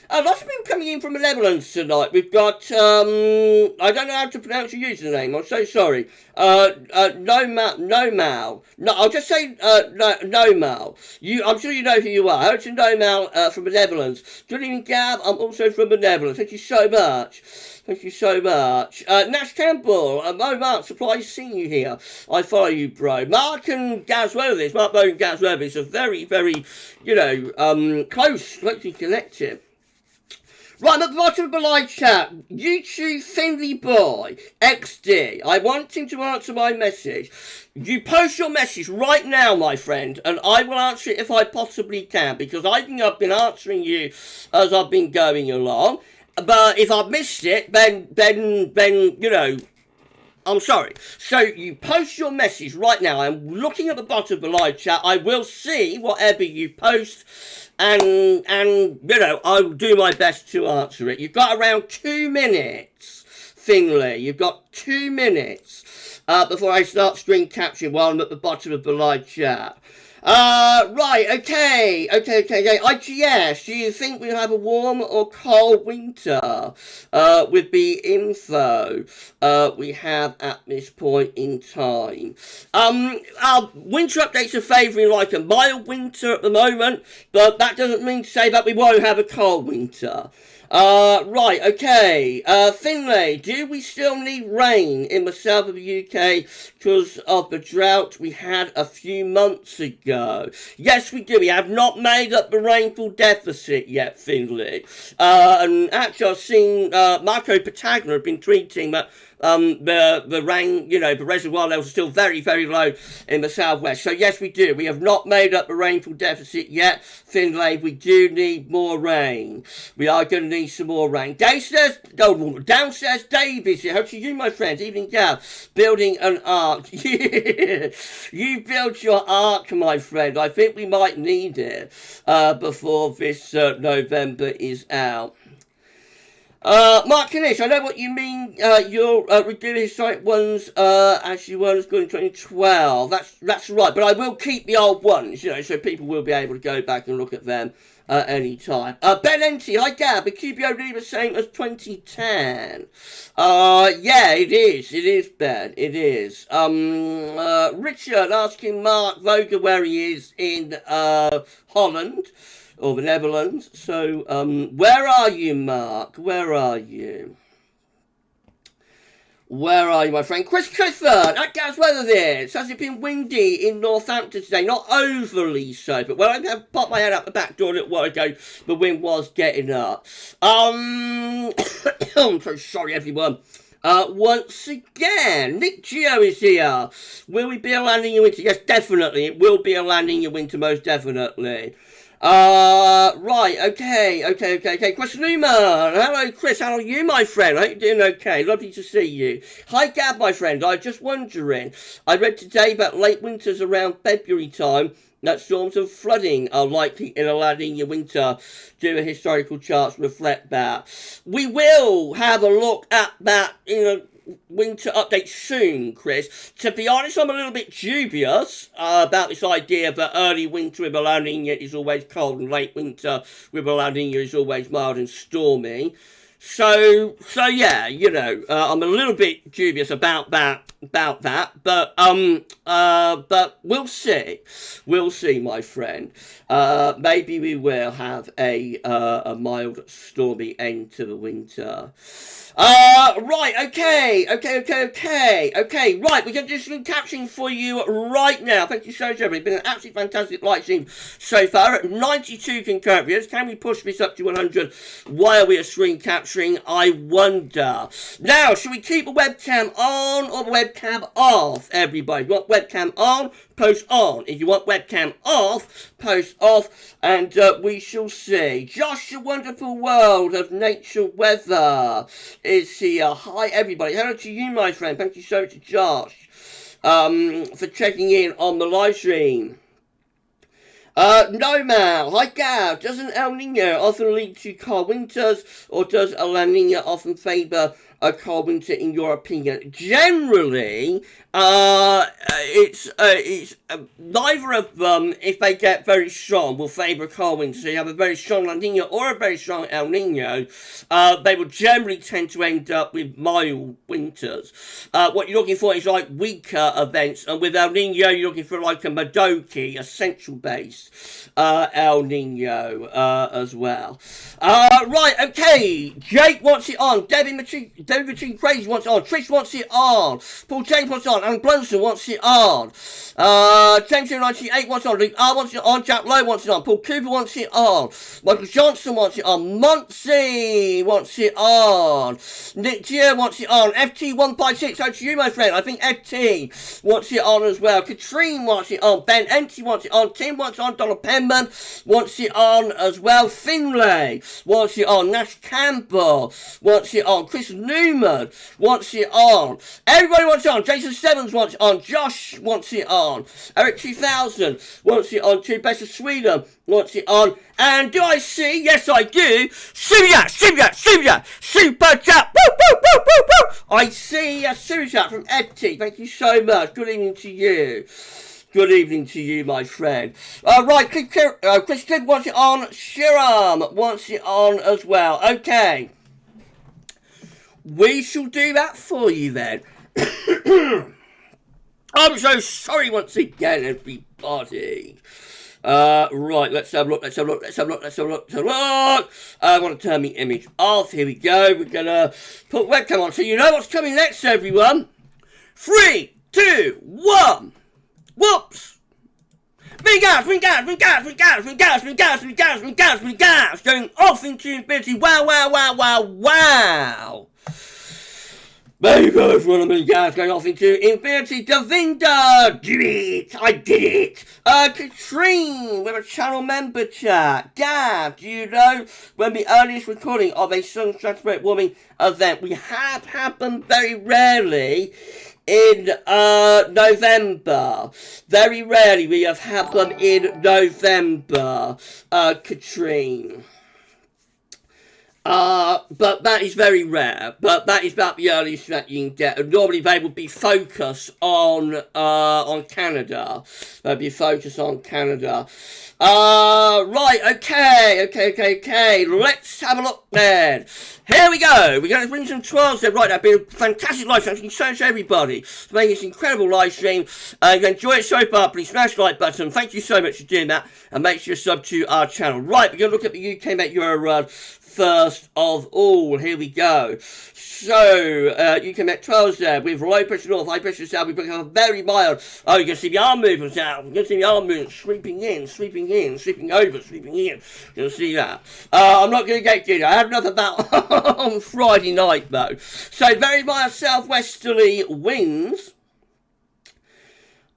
Lots of people coming in from the Netherlands tonight. We've got, I don't know how to pronounce your username, I'm so sorry. Nomal. No, I'll just say, Nomal. I'm sure you know who you are. Hello to Nomal, from the Netherlands. Good evening, Gav. I'm also from the Netherlands. Thank you so much. Nash Campbell, Mark, surprised seeing you here. I follow you, bro. Mark and GavsWeatherVids, Mark Bow and GavsWeatherVids are very, very, closely connected. Right, at the bottom of the live chat, YouTube Finley Boy, XD, I want him to answer my message. You post your message right now, my friend, and I will answer it if I possibly can, because I think I've been answering you as I've been going along. But if I've missed it, then, I'm sorry. So you post your message right now. I'm looking at the bottom of the live chat. I will see whatever you post, and I'll do my best to answer it. You've got around 2 minutes, Finley. You've got 2 minutes before I start screen capturing while I'm at the bottom of the live chat. Right, okay. IGS, do you think we'll have a warm or cold winter? With the info we have at this point in time. Our winter updates are favouring like a mild winter at the moment, but that doesn't mean to say that we won't have a cold winter. Right, okay. Finlay, do we still need rain in the south of the UK because of the drought we had a few months ago? Yes, we do. We have not made up the rainfall deficit yet, Finlay. And actually, I've seen Marco Patagna have been tweeting that the rain, the reservoir levels are still very, very low in the southwest. So yes, we do. We have not made up the rainfall deficit yet. Finlay, we do need more rain. We are going to need some more rain. Downstairs, Dave is here. How to you, my friend? Evening, Gav. Building an ark. You built your ark, my friend. I think we might need it before this November is out. Mark Kanish, I know what you mean. You're redoing historic ones as you were good in 2012. That's right, but I will keep the old ones, so people will be able to go back and look at them any time. Ben Enty, hi Gab, the QBO really the same as 2010. Yeah, it is. It is, Ben. It is. Richard asking Mark Vogel where he is in Holland. Or the Netherlands. So, where are you, Mark? Where are you? Where are you, my friend? Chris Clifford at GavsWeatherVids. Has it been windy in Northampton today? Not overly so, but when I popped my head out the back door a little while ago, the wind was getting up. I'm so sorry, everyone. Once again, Nick Geo is here. Will we be a landing in winter? Yes, definitely. It will be a landing in winter, most definitely. Right, okay. Chris Newman. Hello, Chris. How are you, my friend? I hope you're doing okay. Lovely to see you. Hi, Gab, my friend. I'm just wondering. I read today about late winters around February time that storms and flooding are likely in a La Nina winter. Do a historical charts reflect that? We will have a look at that winter update soon, Chris. To be honest, I'm a little bit dubious about this idea that early winter with a La Nina is always cold and late winter with a La Nina is always mild and stormy. So yeah, I'm a little bit dubious about that, but we'll see, my friend. Maybe we will have a mild, stormy end to the winter. Right, okay, right, we're going to do some captioning for you right now. Thank you so much, everybody. It's been an absolutely fantastic live stream so far. At 92 concurrent viewers, can we push this up to 100 while we are screen capturing? I wonder. Now, should we keep the webcam on or the webcam off, everybody? You want webcam on? Post on. If you want webcam off, post off, and we shall see. Josh, the wonderful world of nature weather is here. Hi, everybody. Hello to you, my friend. Thank you so much, Josh, for checking in on the live stream. No, Mal. Hi, Gav. Doesn't El Nino often lead to cold winters, or does a La Nina often favour a cold winter, in your opinion? Generally, it's neither of them, if they get very strong, will favour a cold winter. So you have a very strong La Nina or a very strong El Nino, they will generally tend to end up with mild winters. What you're looking for is like weaker events, and with El Nino you're looking for like a Madoki, a central base El Nino as well. Right, okay. Jake wants it on. David Machine Crazy wants it on. Trish wants it on. Paul James wants it on. Alan Brunson wants it on. James 98 wants it on. Luke R wants it on. Jack Lowe wants it on. Paul Cooper wants it on. Michael Johnson wants it on. Muncie wants it on. Nick Geo wants it on. FT156, how to you, my friend? I think FT wants it on as well. Katrine wants it on. Ben Enty wants it on. Tim wants it on. Donald Penman wants it on as well. Finlay wants it on. Nash Campbell wants it on. Chris Newman wants it on. Everybody wants it on. Jason Sevens wants it on. Josh wants it on. Eric 2000 wants it on too. Best of Sweden wants it on. And do I see? Yes, I do. Super chat. Woo. I see a super chat from Ed T. Thank you so much. Good evening to you. Good evening to you, my friend. Right, Chris Cliff wants it on. Shiram wants it on as well. Okay. We shall do that for you then. I'm so sorry once again, everybody. Right, let's have a look. I want to turn the image off. Here we go. We're going to put webcam on. So you know what's coming next, everyone. 3, 2, 1. Whoops! Ring gas! Going off into infinity. Wow. Very good, one of my guys going off into infinity. Davinda, did it, I did it. Katrine, with a channel member chat. Gav, do you know when the earliest recording of a Sunshine Spirit Warming event? We have had them very rarely in November. Very rarely we have had them in November, Katrine. But that is very rare. But that is about the earliest that you can get. And normally they would be focused on Canada. They'd be focused on Canada. Right, okay. Let's have a look then. Here we go. We're going to bring some 12s there. Right, that's been a fantastic live stream. Thank you so much, everybody, for making this incredible live stream. If you enjoy it so far, please smash the like button. Thank you so much for doing that. And make sure you sub to our channel. Right, we're going to look at the UK Met Euro run first of all. Here we go. So, UK Met 12s there with low pressure north, high pressure south. We bring up very mild. Oh, you can see the arm movements now. You can see the arm movements sweeping in, sweeping over, sweeping in. You can see that. I'm not going to get giddy. I had enough of that on Friday night, though. So, very mild southwesterly winds.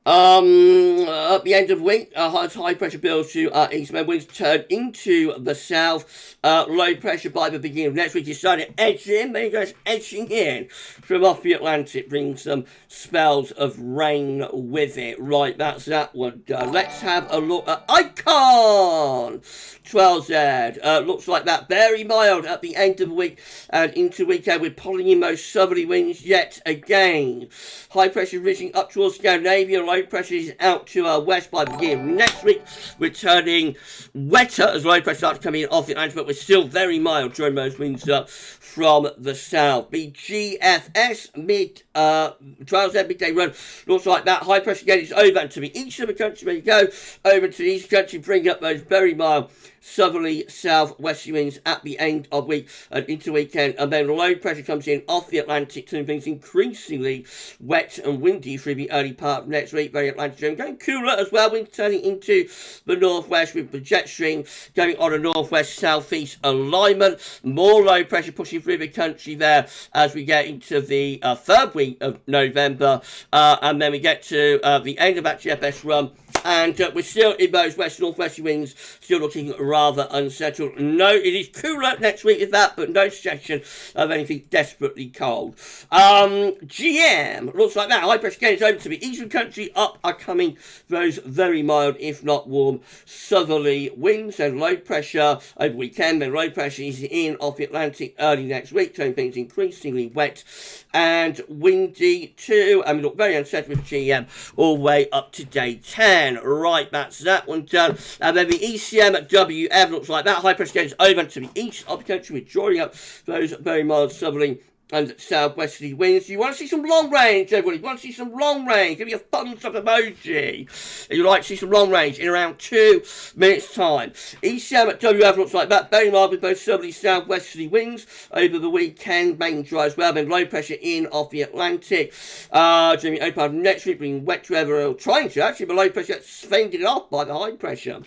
At the end of the week, high pressure builds to east, and winds turn into the south. Low pressure by the beginning of next week. You started edging, then it goes edging in from off the Atlantic, bringing some spells of rain with it. Right, that's that one done. Let's have a look at Icon 12Z. Looks like that. Very mild at the end of the week and into weekend. We're pulling in those southerly winds yet again. High pressure reaching up towards Scandinavia. Low pressure is out to our west by the beginning. Next week, we're turning wetter as low pressure starts coming in off the Atlantic, but we're still very mild during those winds up from the south. The GFS mid 12Z midday run looks like that. High pressure again is over to the east of the country. There you go. Over to the east of the country, bring up those very mild southerly southwesterly winds at the end of week and into weekend, and then low pressure comes in off the Atlantic, turning things increasingly wet and windy through the early part of next week. Very Atlantic stream going cooler as well. Wind turning into the northwest with the jet stream going on a northwest southeast alignment. More low pressure pushing through the country there as we get into the third week of November, and then we get to the end of that GFS run. And we're still in those west-northwest winds, still looking rather unsettled. No, it is cooler next week with that, but no suggestion of anything desperately cold. GM, looks like that. High pressure again is over to the eastern country. Up are coming those very mild, if not warm, southerly winds. And low pressure over weekend. Then low pressure is in off the Atlantic early next week, turning things increasingly wet and windy too. And we look very unsettled with GM all the way up to day 10. Right, that's that one done. And then the ECMWF looks like that. High pressure gets over to the east of the country. We're drawing up those very mild southerly and southwesterly winds. You want to see some long range, everybody? You want to see some long range? Give me a thumbs up emoji. If you like to see some long range in around 2 minutes' time. ECMWF looks like that. Very mild with both southerly southwesterly winds over the weekend. Main dry as well. Then low pressure in off the Atlantic. During the open part of next week, bringing wet weather, or trying to actually, but low pressure gets fended off by the high pressure.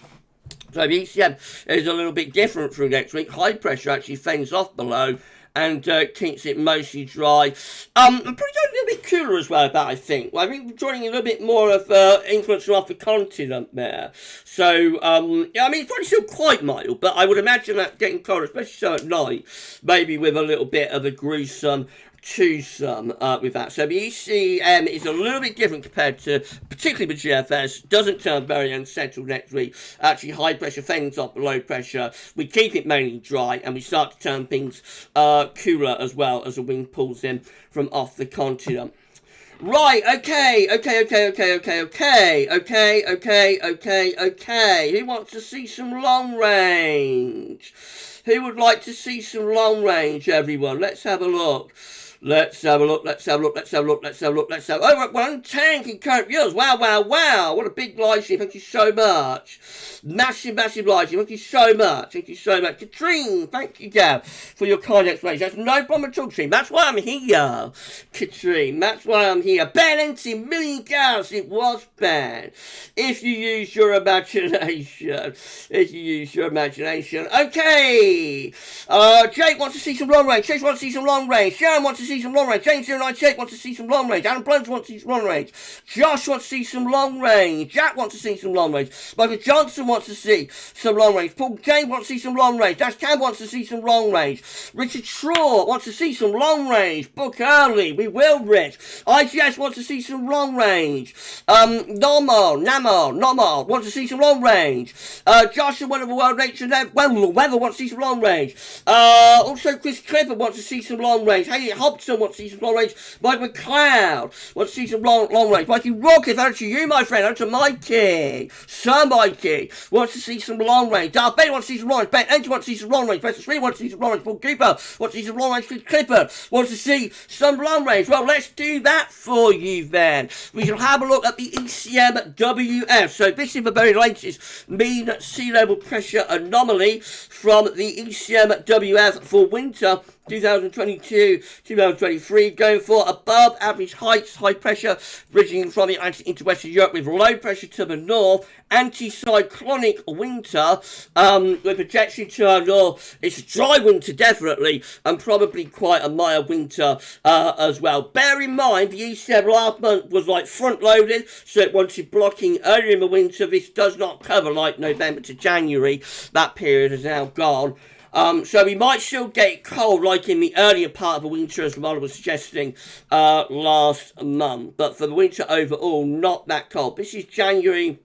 So the ECM is a little bit different through next week. High pressure actually fends off below and keeps it mostly dry. And probably going a little bit cooler as well, that I think. Well, I think we're drawing a little bit more of influence from off the continent there. So, yeah, I mean, it's probably still quite mild, but I would imagine that getting colder, especially so at night, maybe with a little bit of a gruesome twosome with that. So the ECM is a little bit different compared to particularly the GFS. Doesn't turn very unsettled next week. Actually, high pressure fends off the low pressure. We keep it mainly dry and we start to turn things cooler as well as the wind pulls in from off the continent. Right, okay. Who wants to see some long range? Who would like to see some long range, everyone? Let's have a look. Oh, we're at 110 concurrent viewers. Wow. What a big live stream. Thank you so much. Massive live stream. Thank you so much. Katrine, thank you, Gav, for your kind explanation. That's no problem at all, Katrine. That's why I'm here, Katrine. That's why I'm here. Ben Enty, million Gavs. It was Ben. If you use your imagination. Okay. Jake wants to see some long range. Chase wants to see some long range. Sharon wants to see see some long range. James 098 wants to see some long range. Adam Blunt wants to see some long range. Josh wants to see some long range. Jack wants to see some long range. Michael Johnson wants to see some long range. Paul James wants to see some long range. Dash Cam wants to see some long range. Richard Shaw wants to see some long range. Book early. We will, Rich. IGS wants to see some long range. Nomal wants to see some long range. Joshua, one of the World Nature Weather wants to see some long range. Also, Chris Clifford wants to see some long range. Haley Hobson wants to see some long range. Mike McLeod wants to see some long range. Mikey Rocket, over to you, my friend. Over to Mikey. Sir Mikey wants to see some long range. Darth Bailey wants to see some long range. Ben Edge wants to see some long range. Preston Street wants to see some long range. Paul Cooper wants to see some long range. Chris Clifford wants to see some long range. Well, let's do that for you then. We shall have a look at the ECMWF. So this is the very latest mean sea level pressure anomaly from the ECMWF for winter 2022-2023, going for above average heights, high pressure bridging from the Atlantic into Western Europe with low pressure to the north, anti-cyclonic winter with projection to our north. It's a dry winter definitely, and probably quite a mild winter as well. Bear in mind the ECM last month was like front loaded, so it wanted blocking earlier in the winter. This does not cover like November to January. That period is now gone. So we might still get cold like in the earlier part of the winter, as the model was suggesting last month. But for the winter overall, not that cold. This is January,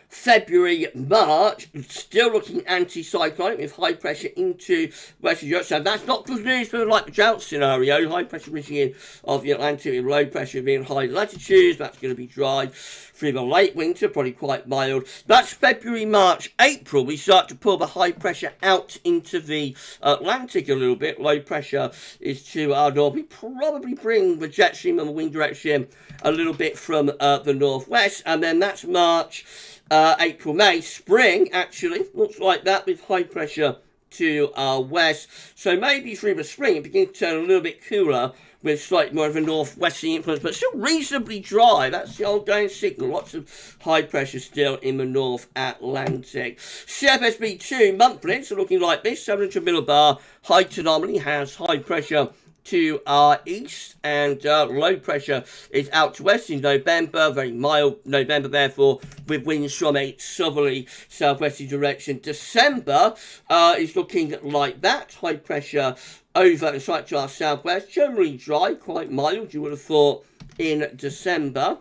February, March, still looking anti-cyclonic with high pressure into Western Europe. So that's not good news for like the drought scenario. High pressure reaching in of the Atlantic with low pressure being high latitudes. That's going to be dry through the late winter, probably quite mild. That's February, March, April. We start to pull the high pressure out into the Atlantic a little bit. Low pressure is to our north. We probably bring the jet stream and the wind direction a little bit from the northwest. And then that's March, April, May, spring, actually, looks like that with high pressure to our west. So maybe through the spring it begins to turn a little bit cooler with slightly more of a northwesterly influence, but still reasonably dry. That's the ongoing signal. Lots of high pressure still in the North Atlantic. CFS V2 monthly, so looking like this, 700 millibar height anomaly has high pressure to our east, and low pressure is out to west in November, very mild November therefore, with winds from a southerly southwesterly direction. December is looking like that, high pressure over and slight to our southwest, generally dry, quite mild, you would have thought in December.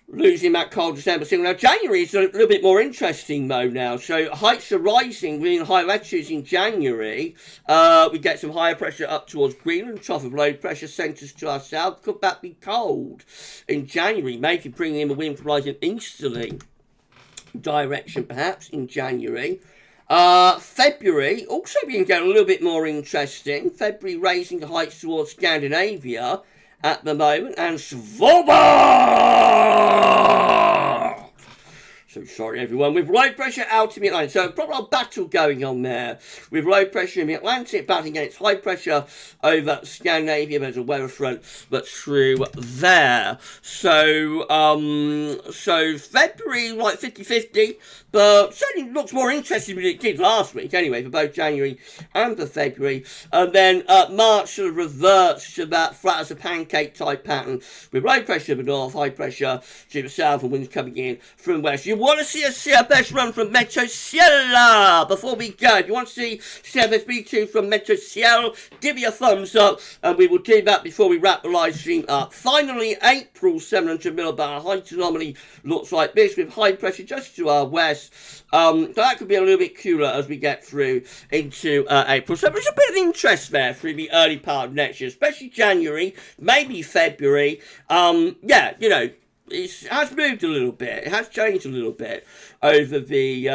Losing that cold December signal. Now, January is a little bit more interesting, though, now. So, heights are rising within high latitudes in January. We get some higher pressure up towards Greenland, trough of low pressure centres to our south. Could that be cold in January? Maybe bringing in the wind from like an easterly direction, perhaps, in January. February, also being getting a little bit more interesting. February raising the heights towards Scandinavia at the moment, and Svalbard! So sorry everyone, with low pressure out in the Atlantic. So probably a battle going on there. With low pressure in the Atlantic, battling against high pressure over Scandinavia. There's a weather front that's through there. So February, like 50-50, but certainly looks more interesting than it did last week anyway, for both January and for February. And then March sort of reverts to that flat as a pancake type pattern, with low pressure to the north, high pressure to the south, and winds coming in from west. You want to see a CFS run from Metro Cielo before we go. If you want to see CFS V2 from Metro Cielo, give me a thumbs up, and we will do that before we wrap the live stream up. Finally, April, 700 millibar height anomaly looks like this, with high pressure just to our west. So that could be a little bit cooler as we get through into April. So there's a bit of interest there through the early part of next year, especially January, maybe February. Yeah, you know, it has moved a little bit. It has changed a little bit over the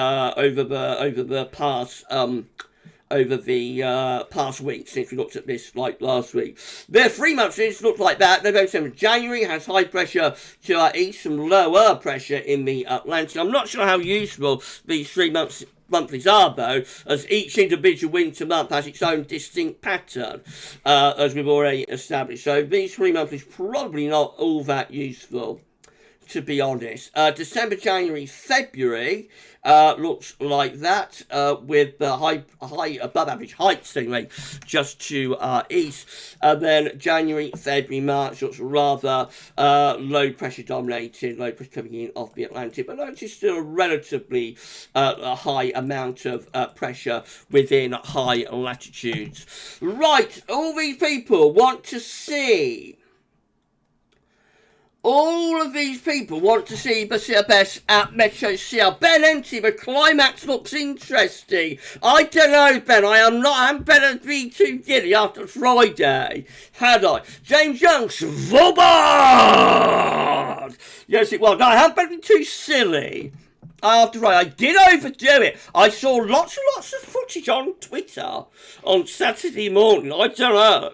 past week since we looked at this like last week. The 3 months since looked like that. November, December, January has high pressure to our east, some lower pressure in the Atlantic. I'm not sure how useful these 3 monthlies are, though, as each individual winter month has its own distinct pattern, as we've already established. So these 3 monthlies probably not all that useful to be honest. December, January, February looks like that, with the high above average heights anyway, just to our east. And then January, February, March looks rather low pressure dominated, low pressure coming in off the Atlantic, but notice still a relatively a high amount of pressure within high latitudes. Right, all these people want to see. All of these people want to see the CFS at Metro CL. Ben Enty, the climax looks interesting. I don't know, Ben. I haven't been at V2 giddy after Friday, had I? James Young, Svoboda! Yes, it was. No, I haven't been too silly. After I did overdo it. I saw lots and lots of footage on Twitter on Saturday morning. I don't know.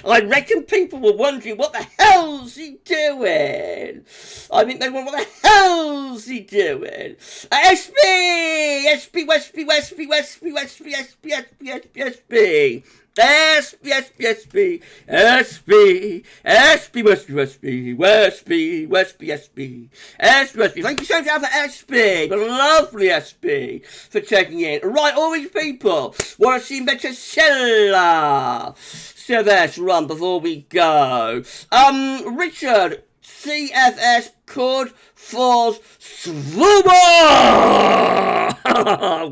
I reckon people were wondering, what the hell's he doing? I think they wonder, what the hell's he doing? SB! SB, Westby, Westby, Westby, Westby, SB, SB, SB, SB. SB, SB, SB, SB, SB, Westby, Westby, Westby, Westby, SB, SB, Westby. Thank you so much for SB, the lovely SB, for checking in. Right, all these people want to see Metacella CFS run before we go. Richard, CFS could force Svoboda!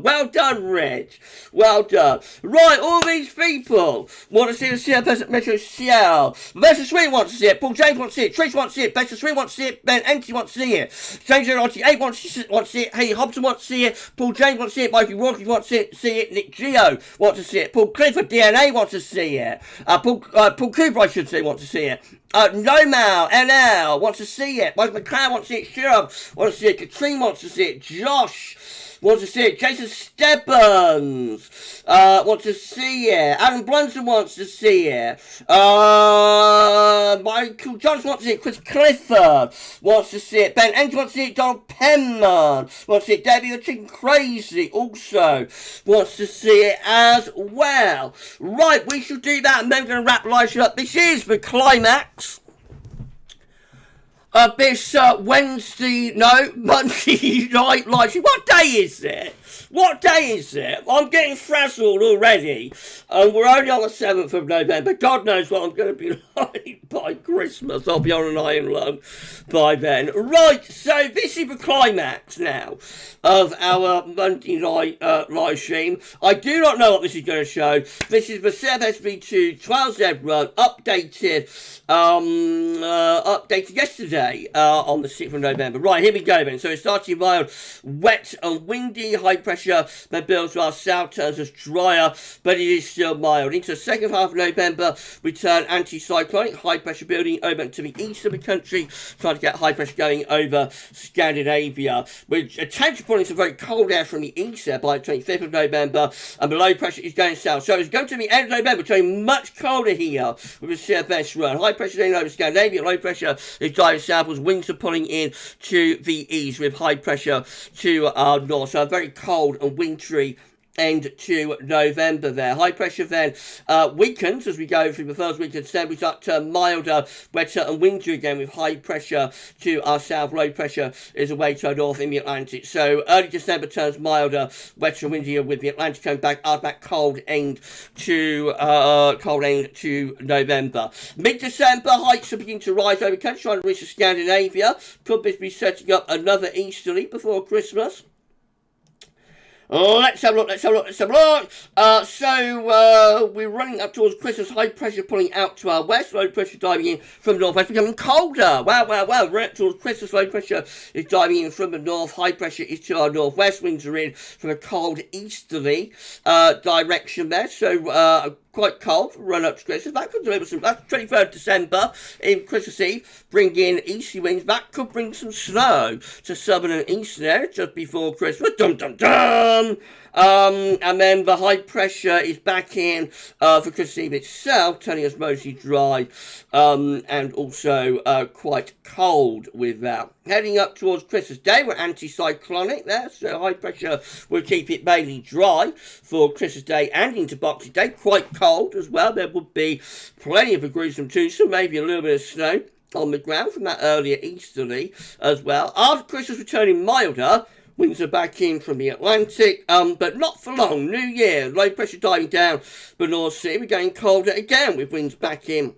Well done, Rich. Well done. Right, all these people want to see the CFS at Metro CL. Bester Sweet wants to see it. Paul James wants to see it. Trish wants to see it. Bester Sweet wants to see it. Ben Enty wants to see it. James 098 wants to see it. Hey Hobson wants to see it. Paul James wants to see it. Mikey Walker wants to see it. Nick Geo wants to see it. Paul Clifford DNA wants to see it. Paul Cooper, I should say, wants to see it. Nomal NL wants to see it. Mike McLeod wants to see it. Shirab wants to see it. Katrine wants to see it. Josh wants to see it. Jason Stebbins wants to see it. Adam Brunson wants to see it. Michael Johnson wants to see it. Chris Clifford wants to see it. Ben Enty wants to see it. Donald Penman wants to see it. Debbie the Chicken Crazy also wants to see it as well. Right, we shall do that, and then we're going to wrap live show up. This is the climax. This Monday night live stream. What day is it? What day is it? I'm getting frazzled already. We're only on the 7th of November. God knows what I'm going to be like by Christmas. I'll be on an iron lung by then. Right, so this is the climax now of our Monday night live stream. I do not know what this is going to show. This is the CFS V2 12Z run updated yesterday on the 6th of November. Right, here we go then. So it starts in mild, wet and windy, high pressure, then builds to our south, turns as drier, but it is still mild. Into the second half of November, we turn anti-cyclonic, high pressure building over to the east of the country, trying to get high pressure going over Scandinavia, which attempts to pull in some very cold air from the east there by the 25th of November, and the low pressure is going south. So it's going to the end of November, turning much colder here with the CFS run. High pressure going over Scandinavia, low pressure is driving southwards, winds are pulling in to the east with high pressure to our north. So a very cold and wintry end to November there. High pressure then weakens as we go through the first week of December. We start to turn milder, wetter and windier again with high pressure to our south. Low pressure is away to our north in the Atlantic. So early December turns milder, wetter and windier with the Atlantic coming back after that cold end to November. Mid-December, heights are beginning to rise over country, trying to reach Scandinavia. Could this be setting up another easterly before Christmas? Let's have a look. So we're running up towards Christmas. High pressure pulling out to our west. Low pressure diving in from the northwest, becoming colder. Wow. We're up towards Christmas. Low pressure is diving in from the north. High pressure is to our northwest. Winds are in from a cold easterly direction there. So quite cold run up to Christmas. That could deliver some. That's 23rd December in Christmas Eve. Bring in easterly winds. That could bring some snow to southern and eastern areas just before Christmas. Dum dum dum. And then the high pressure is back in for Christmas Eve itself, turning us mostly dry and also quite cold with that. Heading up towards Christmas Day, we're anti-cyclonic there, so high pressure will keep it mainly dry for Christmas Day and into Boxing Day. Quite cold as well. There would be plenty of degrees from Tucson, maybe a little bit of snow on the ground from that earlier easterly as well. After Christmas returning milder, winds are back in from the Atlantic, but not for long. New Year, low pressure diving down the North Sea. We're getting colder again with winds back in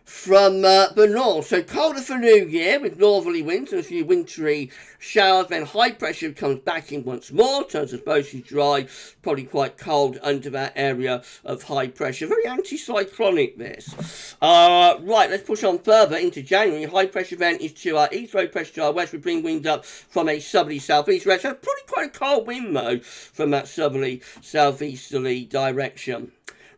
from the north. So colder for New Year with northerly winds and a few wintry showers. Then high pressure comes back in once more, turns us mostly dry, probably quite cold under that area of high pressure. Very anticyclonic this. Right, let's push on further into January. High pressure then is to our east, low pressure to our west. We bring wind up from a southerly southeast direction. So probably quite a cold wind though from that southerly southeasterly direction.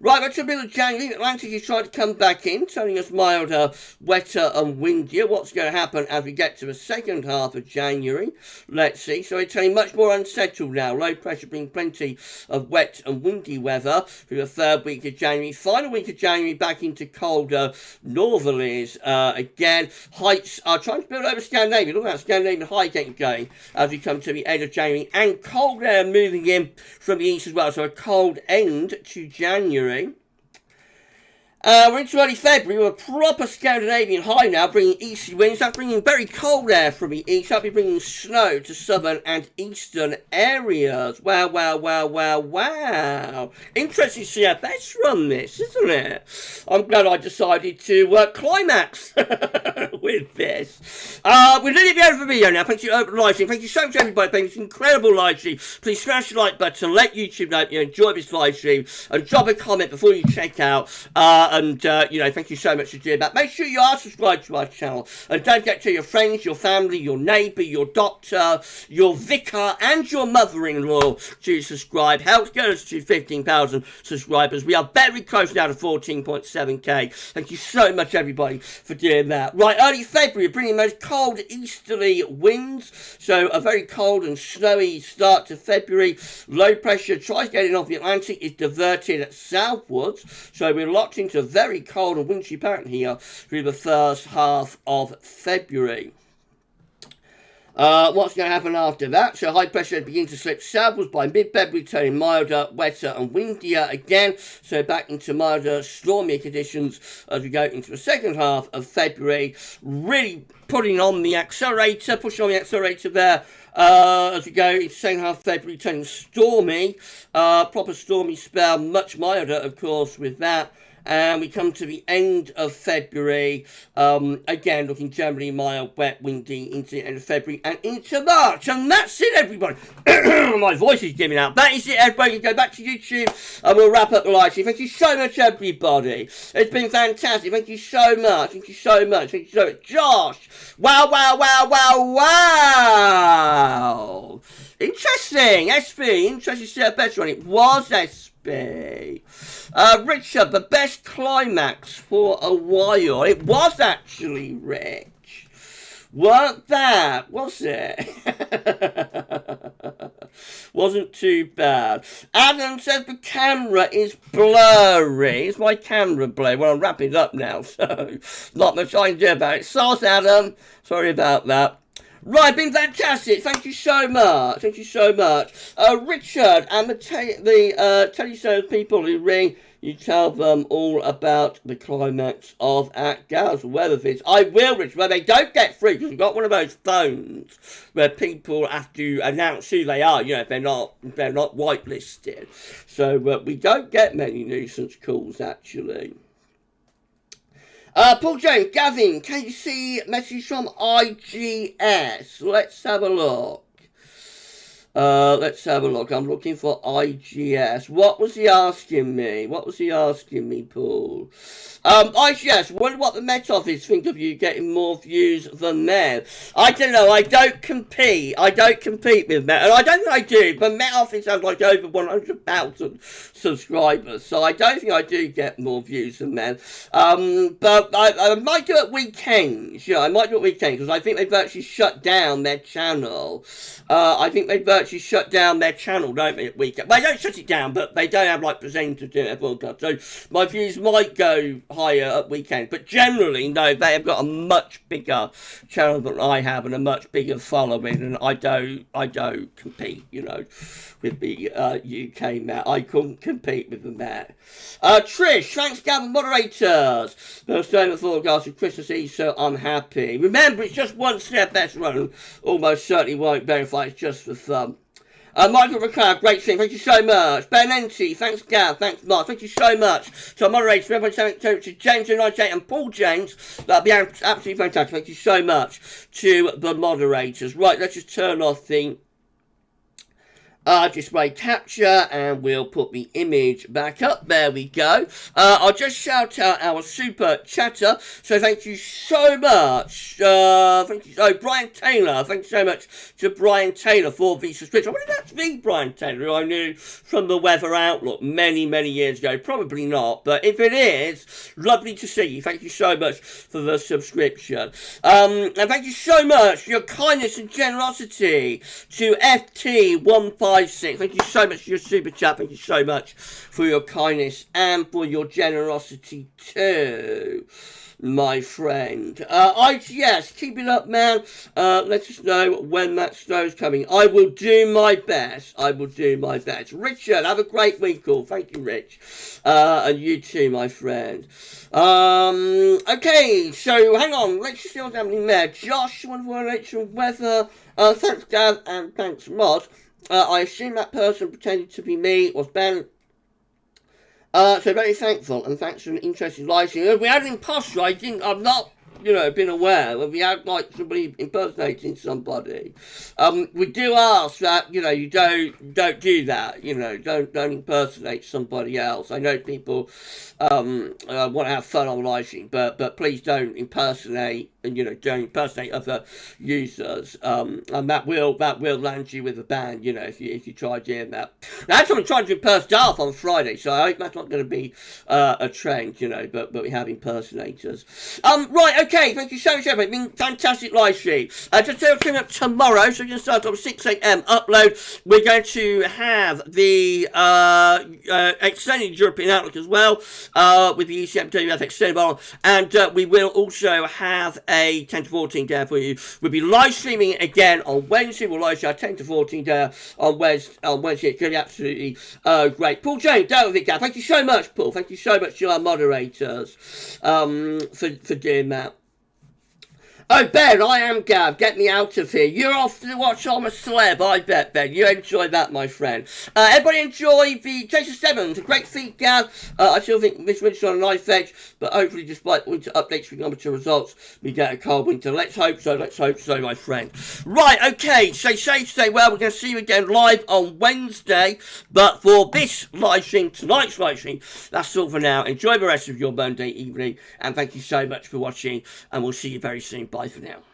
Right, back to the middle of January, the Atlantic is trying to come back in, turning us milder, wetter and windier. What's going to happen as we get to the second half of January? Let's see. So we're turning much more unsettled now. Low pressure brings plenty of wet and windy weather through the third week of January. Final week of January, back into colder northerlies again. Heights are trying to build over Scandinavia. Look at that Scandinavian high getting going as we come to the end of January. And cold air moving in from the east as well. So a cold end to January. We're into early February with a proper Scandinavian high now, bringing easterly winds. That's bringing very cold air from the east. That'll be bringing snow to southern and eastern areas. Wow, wow, wow, wow, wow. Interesting CFS run this, isn't it? I'm glad I decided to climax with this. We're nearly at the end of the video now. Thank you for live stream. Thank you so much, everybody. Thank you for this incredible live stream. Please smash the like button. Let YouTube know you enjoyed this live stream. And drop a comment before you check out. Thank you so much for doing that. Make sure you are subscribed to our channel. And don't forget to tell your friends, your family, your neighbour, your doctor, your vicar, and your mother-in-law to subscribe. Help get us to 15,000 subscribers. We are very close now to 14.7k. Thank you so much, everybody, for doing that. Right, early February, bringing most cold easterly winds. So a very cold and snowy start to February. Low pressure tries getting off the Atlantic, is diverted southwards. So we're locked into a very cold and wintry pattern here through the first half of February. What's going to happen after that? So high pressure begins to slip southwards by mid-February, turning milder, wetter and windier again. So back into milder, stormier conditions as we go into the second half of February. Really putting on the accelerator, pushing on the accelerator there. As we go into the second half of February, turning stormy. Proper stormy spell, much milder, of course, with that. And we come to the end of February, again looking generally mild, wet, windy into the end of February and into March. And that's it, everybody. My voice is giving out. That is it, everybody. Go back to YouTube and we'll wrap up the live stream. Thank you so much, everybody. It's been fantastic. Thank you so much. Thank you so much. Thank you so much. Josh. Wow, wow, wow, wow, wow. Interesting. SB. Interesting CFS run. It was SB. Richard, the best climax for a while. It was actually, Rich. Weren't that? Was it? Wasn't too bad. Adam says the camera is blurry. Is my camera blurry? Well, I'm wrapping it up now, so not much I can do about it. Sauce, Adam. Sorry about that. Right, been fantastic. Thank you so much. Thank you so much. Richard, and the telesales people who ring, you tell them all about the climax of at GavsWeatherVids. I will, Richard, but they don't get free because we've got one of those phones where people have to announce who they are, if they're not whitelisted. So we don't get many nuisance calls, actually. Paul James, Gavin, can you see message from IGS? Let's have a look. I'm looking for IGS. What was he asking me? Paul? IGS, wonder what the Met Office think of you getting more views than them. I don't know, I don't compete with Met, and I don't think I do, but Met Office has like over 100,000 subscribers, so I don't think I do get more views than them. But I might do it weekends, because I think they've actually shut down their channel. I think they've actually shut down their channel, don't they, at weekend? Well, they don't shut it down, but they don't have, like, presenters doing it everyone does. So my views might go higher at weekend. But generally, no, they have got a much bigger channel than I have and a much bigger following. And I don't compete, you know, with the UK Met. I couldn't compete with the Met. Trish, thanks, Gavin moderators. First day before the guys of Christmas Eve, so I'm happy. Remember, it's just one CFS run. Almost certainly won't verify, it's just for fun. Michael Ricard, great thing, thank you so much. Ben Enti, thanks Gav, thanks Mark, thank you so much. To our moderators, everyone to James 98 and Paul James, that'll be absolutely fantastic, thank you so much to the moderators. Right, let's just turn off the display capture and we'll put the image back up. There we go. I'll just shout out our super chatter. So thank you so much. Thank you. Oh, Brian Taylor. Thank you so much to Brian Taylor for the subscription. I wonder if that's the Brian Taylor who I knew from the Weather Outlook many years ago. Probably not. But if it is, lovely to see you. Thank you so much for the subscription. And thank you so much for your kindness and generosity to FT15. Thank you so much for your super chat. Thank you so much for your kindness and for your generosity too, my friend. IGS, keep it up, man. Let us know when that snow's coming. I will do my best. I will do my best. Richard, have a great week all. Thank you, Rich. And you too, my friend. Okay, so hang on. Let's see what's happening there. Josh, one for nature weather. Thanks, Gav, and thanks, Mod. I assume that person pretended to be me was Ben. So very thankful and thanks for an interesting live stream. If we had an imposter, I've not, you know, been aware. If we had like somebody impersonating somebody, we do ask that, you know, you don't do that. You know, don't impersonate somebody else. I know people want to have fun on live stream, but please don't impersonate. And you know, don't impersonate other users, and that will land you with a ban. You know, if you try doing that. Now, actually, I'm trying to impersonate Darth on Friday, so I hope that's not going to be a trend. You know, but we have impersonators. Right, okay. Thank you so much, everybody. It's been fantastic live stream. Just turn up tomorrow, so we're going to start on 6 a.m. upload. We're going to have the extended European Outlook as well, with the ECMWF extended bar, and we will also have a 10 to 14 there for you. We'll be live streaming again on Wednesday. We'll live stream 10 to 14 there on Wednesday. It's going to be absolutely great. Paul James, David, thank you so much, Paul. Thank you so much to our moderators for doing that. Oh, Ben, I am Gav. Get me out of here. You're off to watch I'm a Celeb, I bet, Ben. You enjoy that, my friend. Everybody enjoy the Jason 7. It's a great feed, Gav. I still think this winter's on a nice edge, but hopefully, despite winter updates, trigonometry results, we get a cold winter. Let's hope so, my friend. Right, okay. Stay safe, stay well. We're going to see you again live on Wednesday. But for this live stream, tonight's live stream, that's all for now. Enjoy the rest of your Monday evening, and thank you so much for watching, and we'll see you very soon. Bye for now.